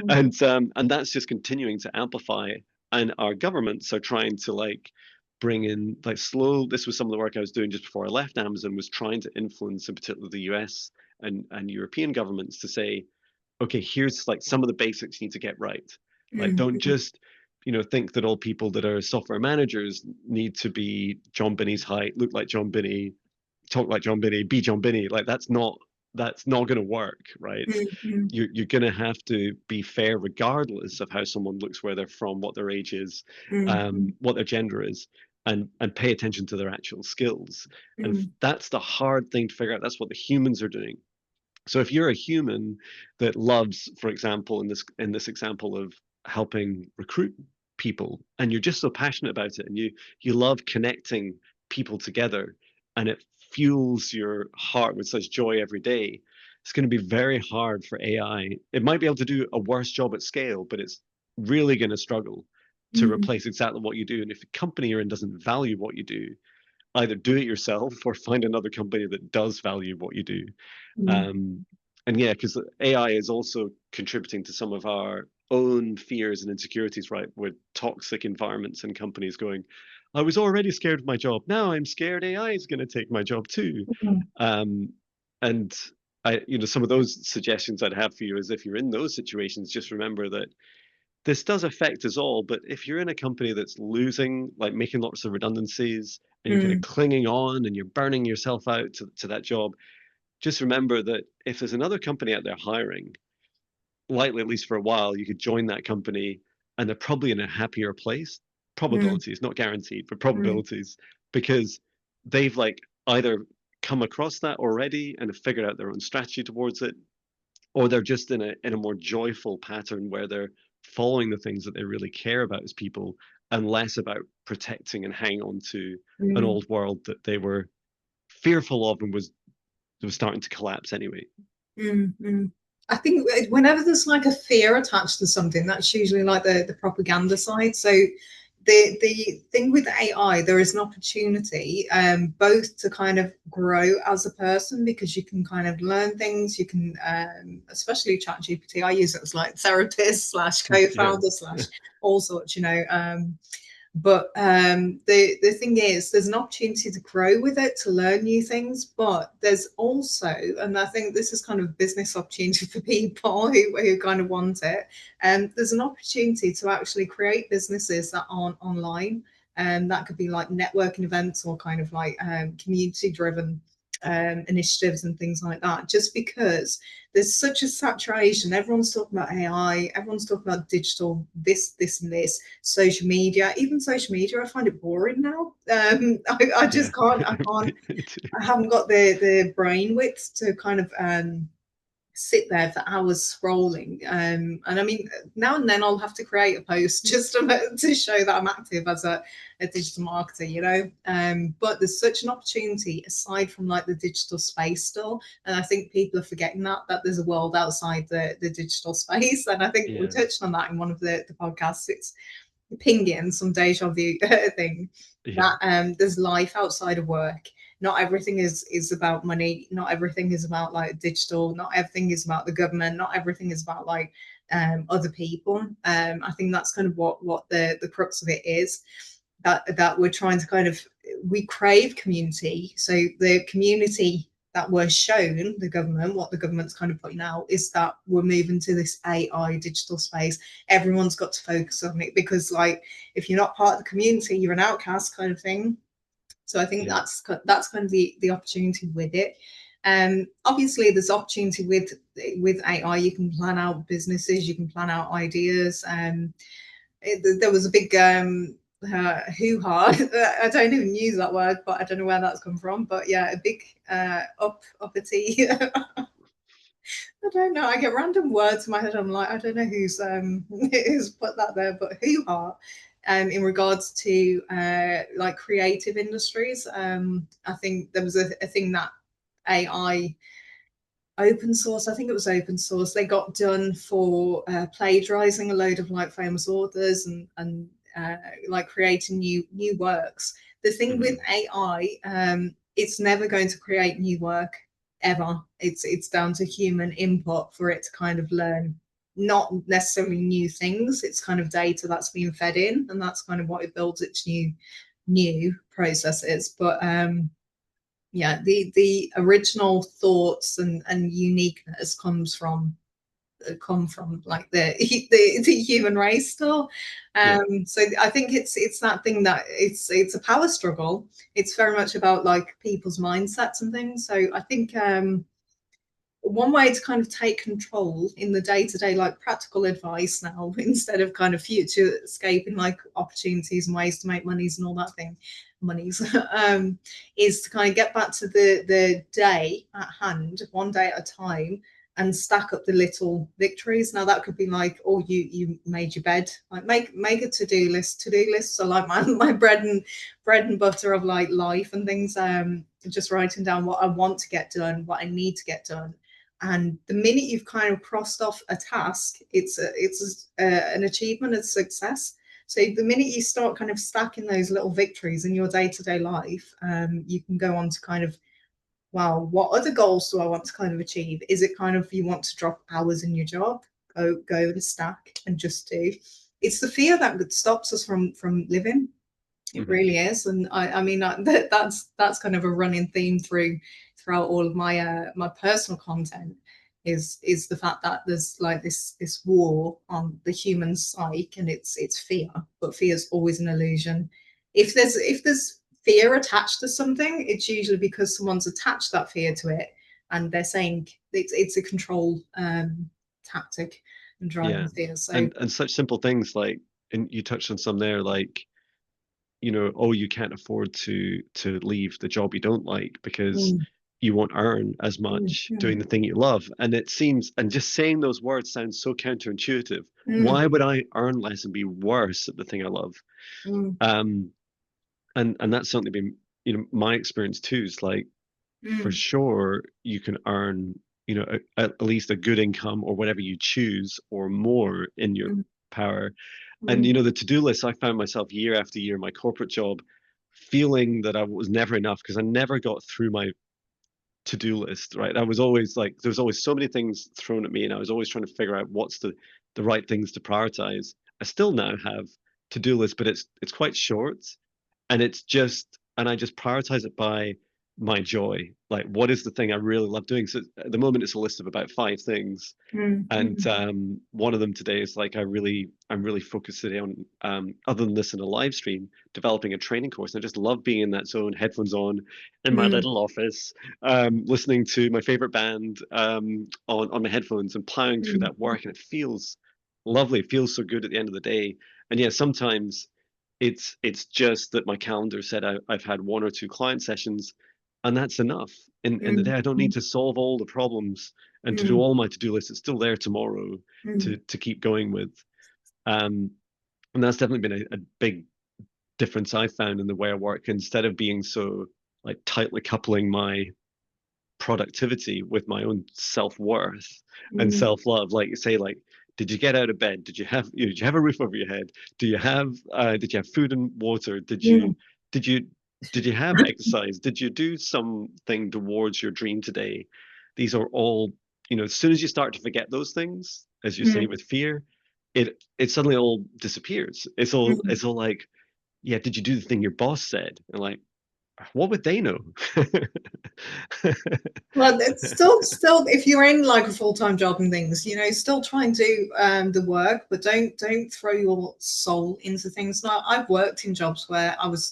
And that's just continuing to amplify, and our governments are trying to like bring in like slow. This was some of the work I was doing just before I left Amazon, was trying to influence in particular the US and European governments to say, okay, here's like some of the basics you need to get right. Like, don't just, you know, think that all people that are software managers need to be Jon Binnie's height, look like Jon Binnie, talk like Jon Binnie, be Jon Binnie. Like, that's not going to work, right? You're going to have to be fair regardless of how someone looks, where they're from, what their age is, what their gender is, and pay attention to their actual skills. And that's the hard thing to figure out. That's what the humans are doing. So if you're a human that loves, for example, in this example of helping recruit people, and you're just so passionate about it, and you love connecting people together, and it fuels your heart with such joy every day, it's going to be very hard for AI. It might be able to do a worse job at scale, but really going to struggle to Mm, replace exactly what you do. And if the company you're in doesn't value what you do, either do it yourself or find another company that does value what you do. mm, Um, and yeah, because AI is also contributing to some of our own fears and insecurities, right? With toxic environments and companies going, I was already scared of my job. Now I'm scared AI is going to take my job too. mm, Um, and some of those suggestions I'd have for you is if you're in those situations, just remember that this does affect us all, but if you're in a company that's losing, like making lots of redundancies, and you're kind of mm, clinging on and you're burning yourself out to that job, just remember that if there's another company out there hiring, likely at least for a while, you could join that company and they're probably in a happier place. mm, Probabilities, not guaranteed, but mm, probabilities, because they've like either come across that already and have figured out their own strategy towards it, or they're just in a more joyful pattern where they're following the things that they really care about as people and less about protecting and hanging on to an mm, old world that they were fearful of and was starting to collapse anyway. mm, mm. I think whenever there's like a fear attached to something, that's usually like the propaganda side. So the thing with AI, there is an opportunity both to kind of grow as a person because you can kind of learn things. You can, especially ChatGPT, I use it as like therapist slash Yeah, co-founder slash all sorts, you know. But the thing is, there's an opportunity to grow with it, to learn new things. But there's also, and I think this is kind of a business opportunity for people who kind of want it. And there's an opportunity to actually create businesses that aren't online. And that could be like networking events or kind of like community driven initiatives and things like that. Just because there's such a saturation. Everyone's talking about AI. Everyone's talking about digital, this, and this. Social media, even social media, I find it boring now. I yeah. just can't. I can't. I haven't got the brain width to kind of sit there for hours scrolling. And I mean, now and then I'll have to create a post just to show that I'm active as a digital marketer, you know. But there's such an opportunity aside from like the digital space still. And I think people are forgetting that there's a world outside the digital space. And I think we Yeah, touched on that in one of the podcasts. It's pinging some deja vu thing yeah, that there's life outside of work. Not everything is about money. Not everything is about like digital. Not everything is about the government. Not everything is about like other people. I think that's kind of what the crux of it is. That we're trying to kind of, we crave community. So the community that we're shown, the government, what the government's kind of putting out is that we're moving to this AI digital space. Everyone's got to focus on it because like if you're not part of the community, you're an outcast kind of thing. So I think yeah, that's kind of the opportunity with it. Obviously, there's opportunity with AI. You can plan out businesses, you can plan out ideas. There was a big hoo-ha. I don't even use that word, but I don't know where that's come from. But yeah, a big uppity. I don't know. I get random words in my head. I'm like, I don't know who's who's put that there, but hoo-ha. In regards to like creative industries, I think there was a thing that AI open source. I think it was open source. They got done for plagiarizing a load of like famous authors and like creating new works. The thing with mhm, AI, it's never going to create new work ever. It's down to human input for it to kind of learn. Not necessarily new things. It's kind of data that's being fed in, and that's kind of what it builds its new processes. But yeah, the original thoughts and uniqueness come from like the human race still. yeah, So I think it's that thing that it's a power struggle. It's very much about like people's mindsets and things. So I think one way to kind of take control in the day-to-day, like practical advice now, instead of kind of future escaping like opportunities and ways to make monies and all that thing, monies, is to kind of get back to the day at hand, one day at a time, and stack up the little victories. Now that could be like, oh, you made your bed, like make a to-do list. To-do lists are like my bread and butter of like life and things. Just writing down what I want to get done, what I need to get done, And the minute you've kind of crossed off a task, it's an achievement, a success. So the minute you start kind of stacking those little victories in your day-to-day life, you can go on to kind of, well, what other goals do I want to kind of achieve? Is it kind of you want to drop hours in your job? Go to stack and just do. It's the fear that stops us from living. It really is, and I mean that's kind of a running theme throughout all of my my personal content is the fact that there's like this war on the human psyche, and it's fear, but fear is always an illusion. If there's fear attached to something, it's usually because someone's attached that fear to it, and they're saying it's a control tactic and driving Yeah. fear. So And such simple things like, and you touched on some there, like, you know, oh, you can't afford to leave the job you don't like because mm, you won't earn as mm, much mm, doing the thing you love. And it seems, and just saying those words sounds so counterintuitive. mm, Why would I earn less and be worse at the thing I love? mm, Um, and that's certainly been, you know, my experience too. Is like, for mm, sure you can earn, you know, at least a good income or whatever you choose or more in your mm, power. And you mm, know, the to-do list, I found myself year after year in my corporate job feeling that I was never enough because I never got through my to-do list, right? I was always like, there was always so many things thrown at me, and I was always trying to figure out what's the right things to prioritize. I still now have to-do list, but it's quite short, and it's just, and I just prioritize it by my joy. Like, what is the thing I really love doing? So at the moment, it's a list of about 5 things, mm, and mm, one of them today is like, I'm really focused today on, other than this in a live stream, developing a training course. And I just love being in that zone, headphones on, in my mm, little office, listening to my favorite band, on my headphones and plowing through mm, that work. And it feels lovely. It feels so good at the end of the day. And yeah, sometimes it's just that my calendar said I've had 1 or 2 client sessions, and that's enough. In the day, mm, I don't need mm, to solve all the problems and to do mm, all my to-do lists. It's still there tomorrow mm, to keep going with. Um, and that's definitely been a big difference I found in the way I work. Instead of being so like tightly coupling my productivity with my own self-worth and mm, self-love, like you say, like, did you get out of bed? Did you have, you know, did you have a roof over your head? Did you have food and water? mm, Did you did you have exercise? Did you do something towards your dream today? These are all, you know, as soon as you start to forget those things, as you say mm, with fear, it suddenly all disappears. mm. It's all like, yeah, did you do the thing your boss said? And like, what would they know? Well, it's still, if you're in like a full-time job and things, you know, still try and do the work, but don't throw your soul into things. Now, I've worked in jobs where I was,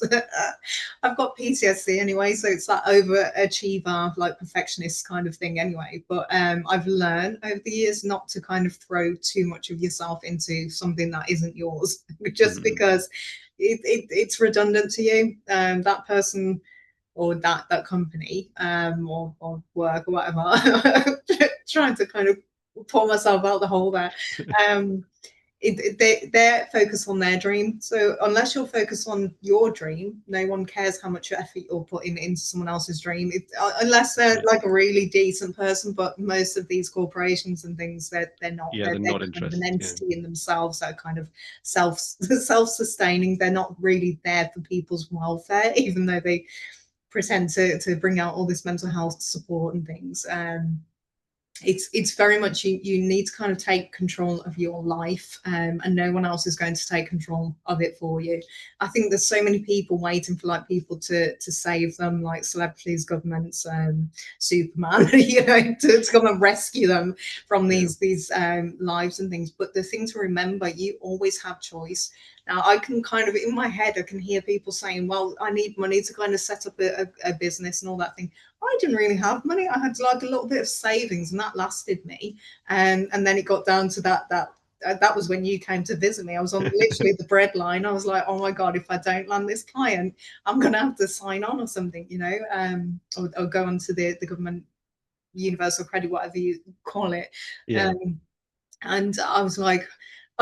I've got PTSD anyway, so it's that overachiever, like perfectionist kind of thing anyway. But I've learned over the years not to kind of throw too much of yourself into something that isn't yours, just Mhm. because it's redundant to you. That person or that company or work or whatever trying to kind of pull myself out the hole there. um they're focused on their dream, so unless you're focused on your dream, no one cares how much effort you're putting into someone else's dream, unless they're Yeah, like a really decent person. But most of these corporations and things, they're not, yeah, they're they're not kind of an interested. Yeah, entity in themselves that are kind of self-sustaining. They're not really there for people's welfare, even though they pretend to bring out all this mental health support and things. It's very much you need to kind of take control of your life, and no one else is going to take control of it for you. I think there's so many people waiting for like people to save them, like celebrities, governments, Superman, you know, to come and rescue them from yeah, these lives and things. But the thing to remember, you always have choice. Now, I can kind of, in my head, I can hear people saying, well, I need money to kind of set up a business and all that thing. I didn't really have money. I had like a little bit of savings, and that lasted me. And then it got down to that was when you came to visit me. I was on literally the breadline. I was like, oh my god, if I don't land this client, I'm gonna have to sign on or something, you know, or go onto the government universal credit, whatever you call it. yeah. Um, and I was like,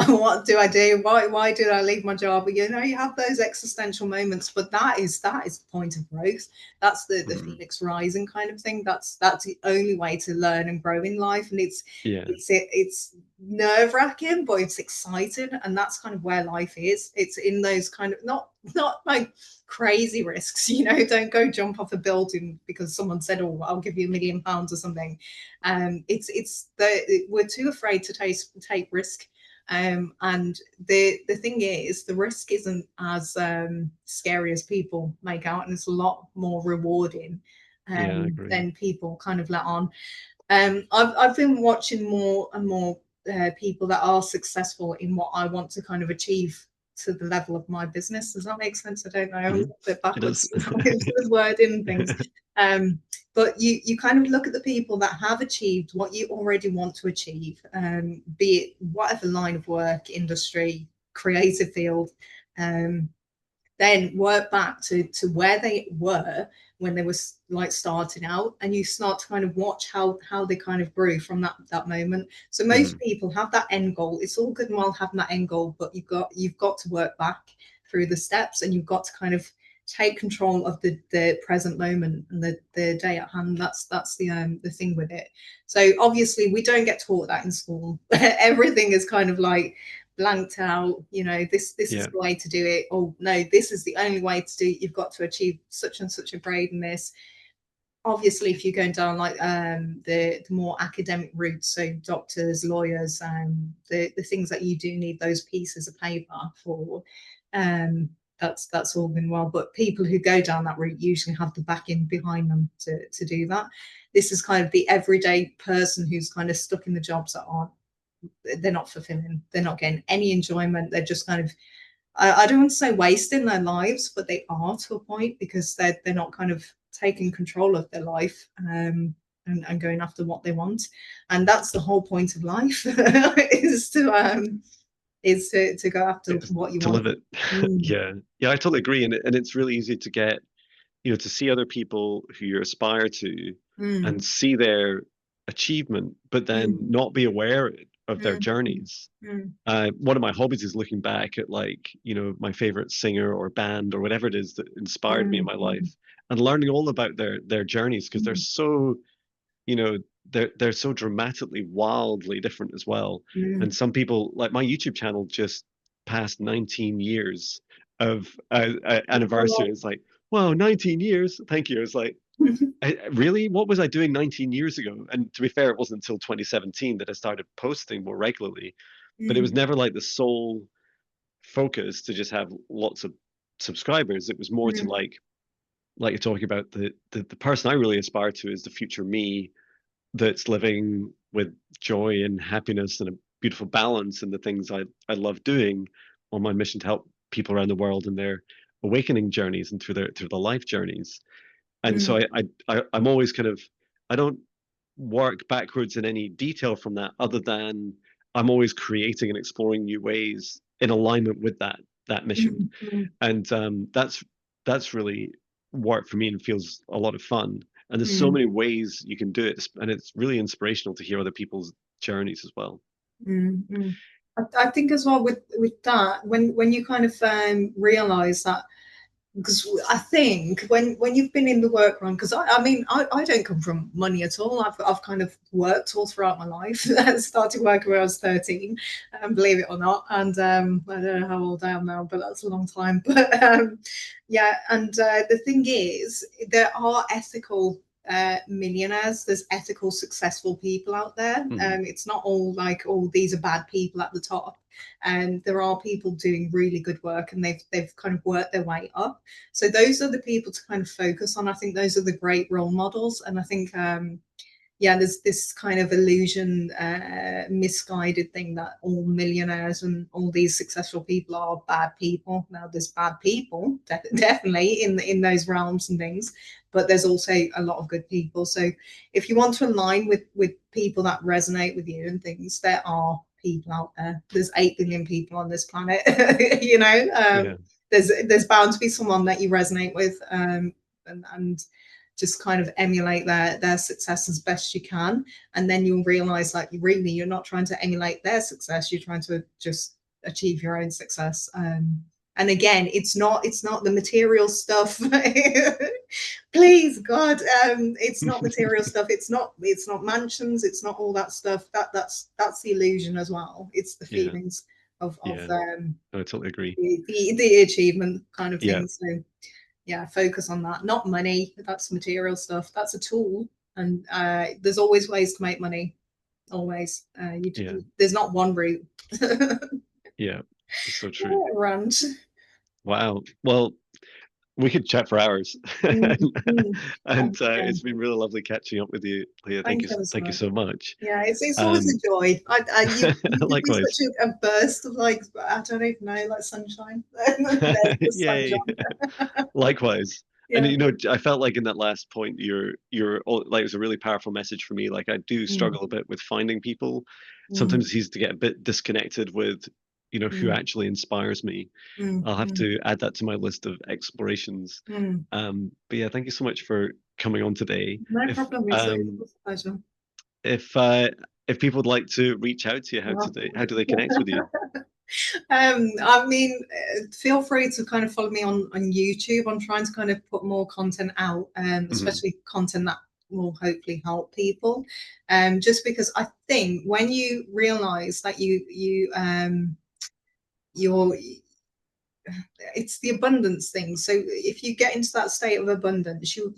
what do I do? Why did I leave my job? You know, you have those existential moments, but that is the point of growth. That's the Mm. phoenix rising kind of thing. That's the only way to learn and grow in life. And Yeah, it's nerve wracking, but it's exciting, and that's kind of where life is. It's in those kind of not like crazy risks. You know, don't go jump off a building because someone said, "Oh, I'll give you £1 million" or something. We're too afraid to take risk. And the thing is, the risk isn't as scary as people make out, and it's a lot more rewarding yeah, I agree. than people kind of let on. I've been watching more and more people that are successful in what I want to kind of achieve to the level of my business. Does that make sense? I don't know. I'm a Hmm. little bit It does. backwards sometimes with wording and things. Um, but you kind of look at the people that have achieved what you already want to achieve, be it whatever line of work, industry, creative field. Um, then work back to where they were when they were like starting out, and you start to kind of watch how they kind of grew from that moment. So most Mm. people have that end goal. It's all good and well having that end goal, but you've got to work back through the steps, and you've got to kind of take control of the present moment and the day at hand. That's the thing with it. So obviously we don't get taught that in school. Everything is kind of like blanked out. You know, this is Yeah. the way to do it. Oh no, this is the only way to do it. You've got to achieve such and such a grade in this. Obviously, if you're going down like the more academic routes, so doctors, lawyers, the things that you do need those pieces of paper for, um, that's all been well. But people who go down that route usually have the backing behind them to do that. This is kind of the everyday person who's kind of stuck in the jobs that aren't, they're not fulfilling, they're not getting any enjoyment, they're just kind of, I don't want to say wasting their lives, but they are to a point, because they're not kind of taking control of their life, and going after what they want. And that's the whole point of life is to go after It's what you to want. live it. Mm, Yeah. Yeah, I totally agree. And it's really easy to get, to see other people who you aspire to mm, and see their achievement, but then mm, not be aware of their mm, journeys. mm, One of my hobbies is looking back at, like, my favorite singer or band or whatever it is that inspired me in mm, my mm, life, and learning all about their journeys, because they're mm, so, you know, they're so dramatically, wildly different as well. mm. And some people, like my YouTube channel, just passed 19 years of anniversary. It's like, wow, 19 years. Thank you. It's like, really? What was I doing 19 years ago? And to be fair, it wasn't until 2017 that I started posting more regularly. But it was Mm, never like the sole focus to just have lots of subscribers. It was more to, mm, like you're talking about, the person I really aspire to is the future me that's living with joy and happiness and a beautiful balance in the things I love doing on my mission to help people around the world in their awakening journeys and through their life journeys. And so mm, I'm always kind of, I don't work backwards in any detail from that, other than I'm always creating and exploring new ways in alignment with that mission. mm, mm, And that's really worked for me and feels a lot of fun. And there's so mm. many ways you can do it, and it's really inspirational to hear other people's journeys as well. Mm, mm. I think as well with that, when you kind of realize that, because I think when you've been in the work run, because I mean I don't come from money at all. I've kind of worked all throughout my life. I started working when I was 13, believe it or not. And I don't know how old I am now, but that's a long time. But yeah, and the thing is, there are ethical millionaires. There's ethical, successful people out there. Mhm. It's not all like, oh, these are bad people at the top. And there are people doing really good work, and they've kind of worked their way up. So those are the people to kind of focus on. I think those are the great role models. And I think yeah, there's this kind of illusion, misguided thing that all millionaires and all these successful people are bad people. Now, there's bad people, definitely in those realms and things, but there's also a lot of good people. So if you want to align with people that resonate with you and things, there are people out there. There's 8 billion people on this planet. you know, Yeah. there's bound to be someone that you resonate with, and just kind of emulate their success as best you can, and then you'll realize like really you're not trying to emulate their success, you're trying to just achieve your own success. And again, it's not the material stuff. Please God, it's not material stuff. It's not mansions, it's not all that stuff. That's the illusion as well. It's the Yeah. feelings of Yeah. I totally agree. the achievement kind of Yeah. thing. So yeah, focus on that. Not money, that's material stuff. That's a tool. And there's always ways to make money. Always. Yeah. There's not one route. Yeah. It's so true. Rant. Wow. Well, we could chat for hours. Mm, mm. And Yeah. it's been really lovely catching up with you, Leah. Thank you so Thank you much. so much. Yeah, it's always a joy. You give me Likewise. such a burst of like, I don't even know, like sunshine. There's the Yay. sunshine. Likewise. And Yeah. I felt like in that last point, like it was a really powerful message for me. Like I do Mm, struggle a bit with finding people. mm, Sometimes it's easy to get a bit disconnected with, who mm, actually inspires me. mm, I'll have mm, to add that to my list of explorations. mm. But yeah, thank you so much for coming on today. No If problem. It was a pleasure. if uh, if people would like to reach out to you, Well, how do they connect with you? I mean, feel free to kind of follow me on YouTube. I'm trying to kind of put more content out, Hmm. especially content that will hopefully help people. Just because I think when you realize that you're it's the abundance thing. So if you get into that state of abundance, you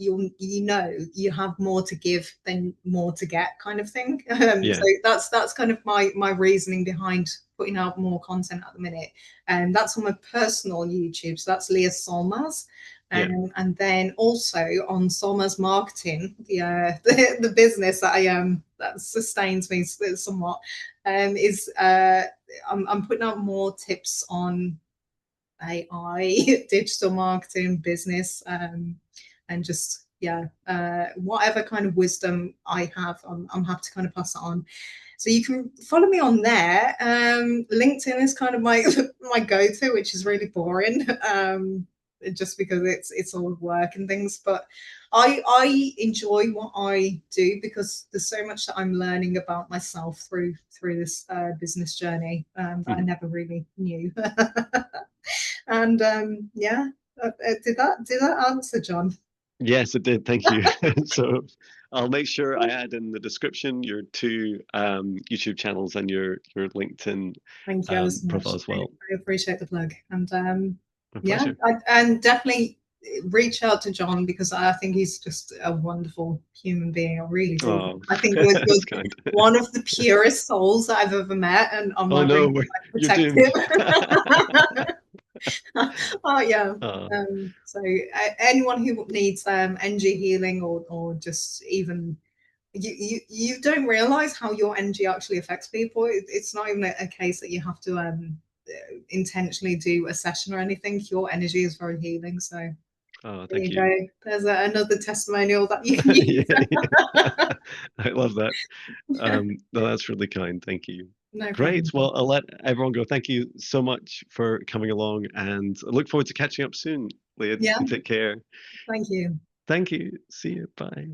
know you have more to give than more to get, kind of thing. So Yeah, that's kind of my reasoning behind putting out more content at the minute, and that's on my personal YouTube. So that's Leah Solmaz. yeah, And then also on Solmaz Marketing, the business that I that sustains me somewhat, is I'm putting out more tips on AI, digital marketing, business, and just whatever kind of wisdom I have, I'm happy to kind of pass it on. So you can follow me on there. LinkedIn is kind of my my go-to, which is really boring, just because it's all work and things. But I enjoy what I do because there's so much that I'm learning about myself through this business journey that I mhm. never really knew. And yeah, did that answer, John? Yes, it did. Thank you. So I'll make sure I add in the description your two YouTube channels and your LinkedIn Thank you ever so profile much. as well. I appreciate the plug. And My yeah, pleasure. and definitely reach out to John because I think he's just a wonderful human being. I really do. Oh, I think you're that's kind. one of the purest souls that I've ever met, and I'm Oh like no, really you're doomed. protective. Oh yeah. Oh, So anyone who needs energy healing or just even you don't realize how your energy actually affects people. It's not even a case that you have to intentionally do a session or anything. Your energy is very healing. So oh, there thank you you. go. There's another testimonial that you can use. Yeah, yeah. I love that. No, that's really kind. Thank you. No Great. problem. Well, I'll let everyone go. Thank you so much for coming along, and I look forward to catching up soon, Leah. Yeah, You take care. thank you. Thank you. See you. Bye.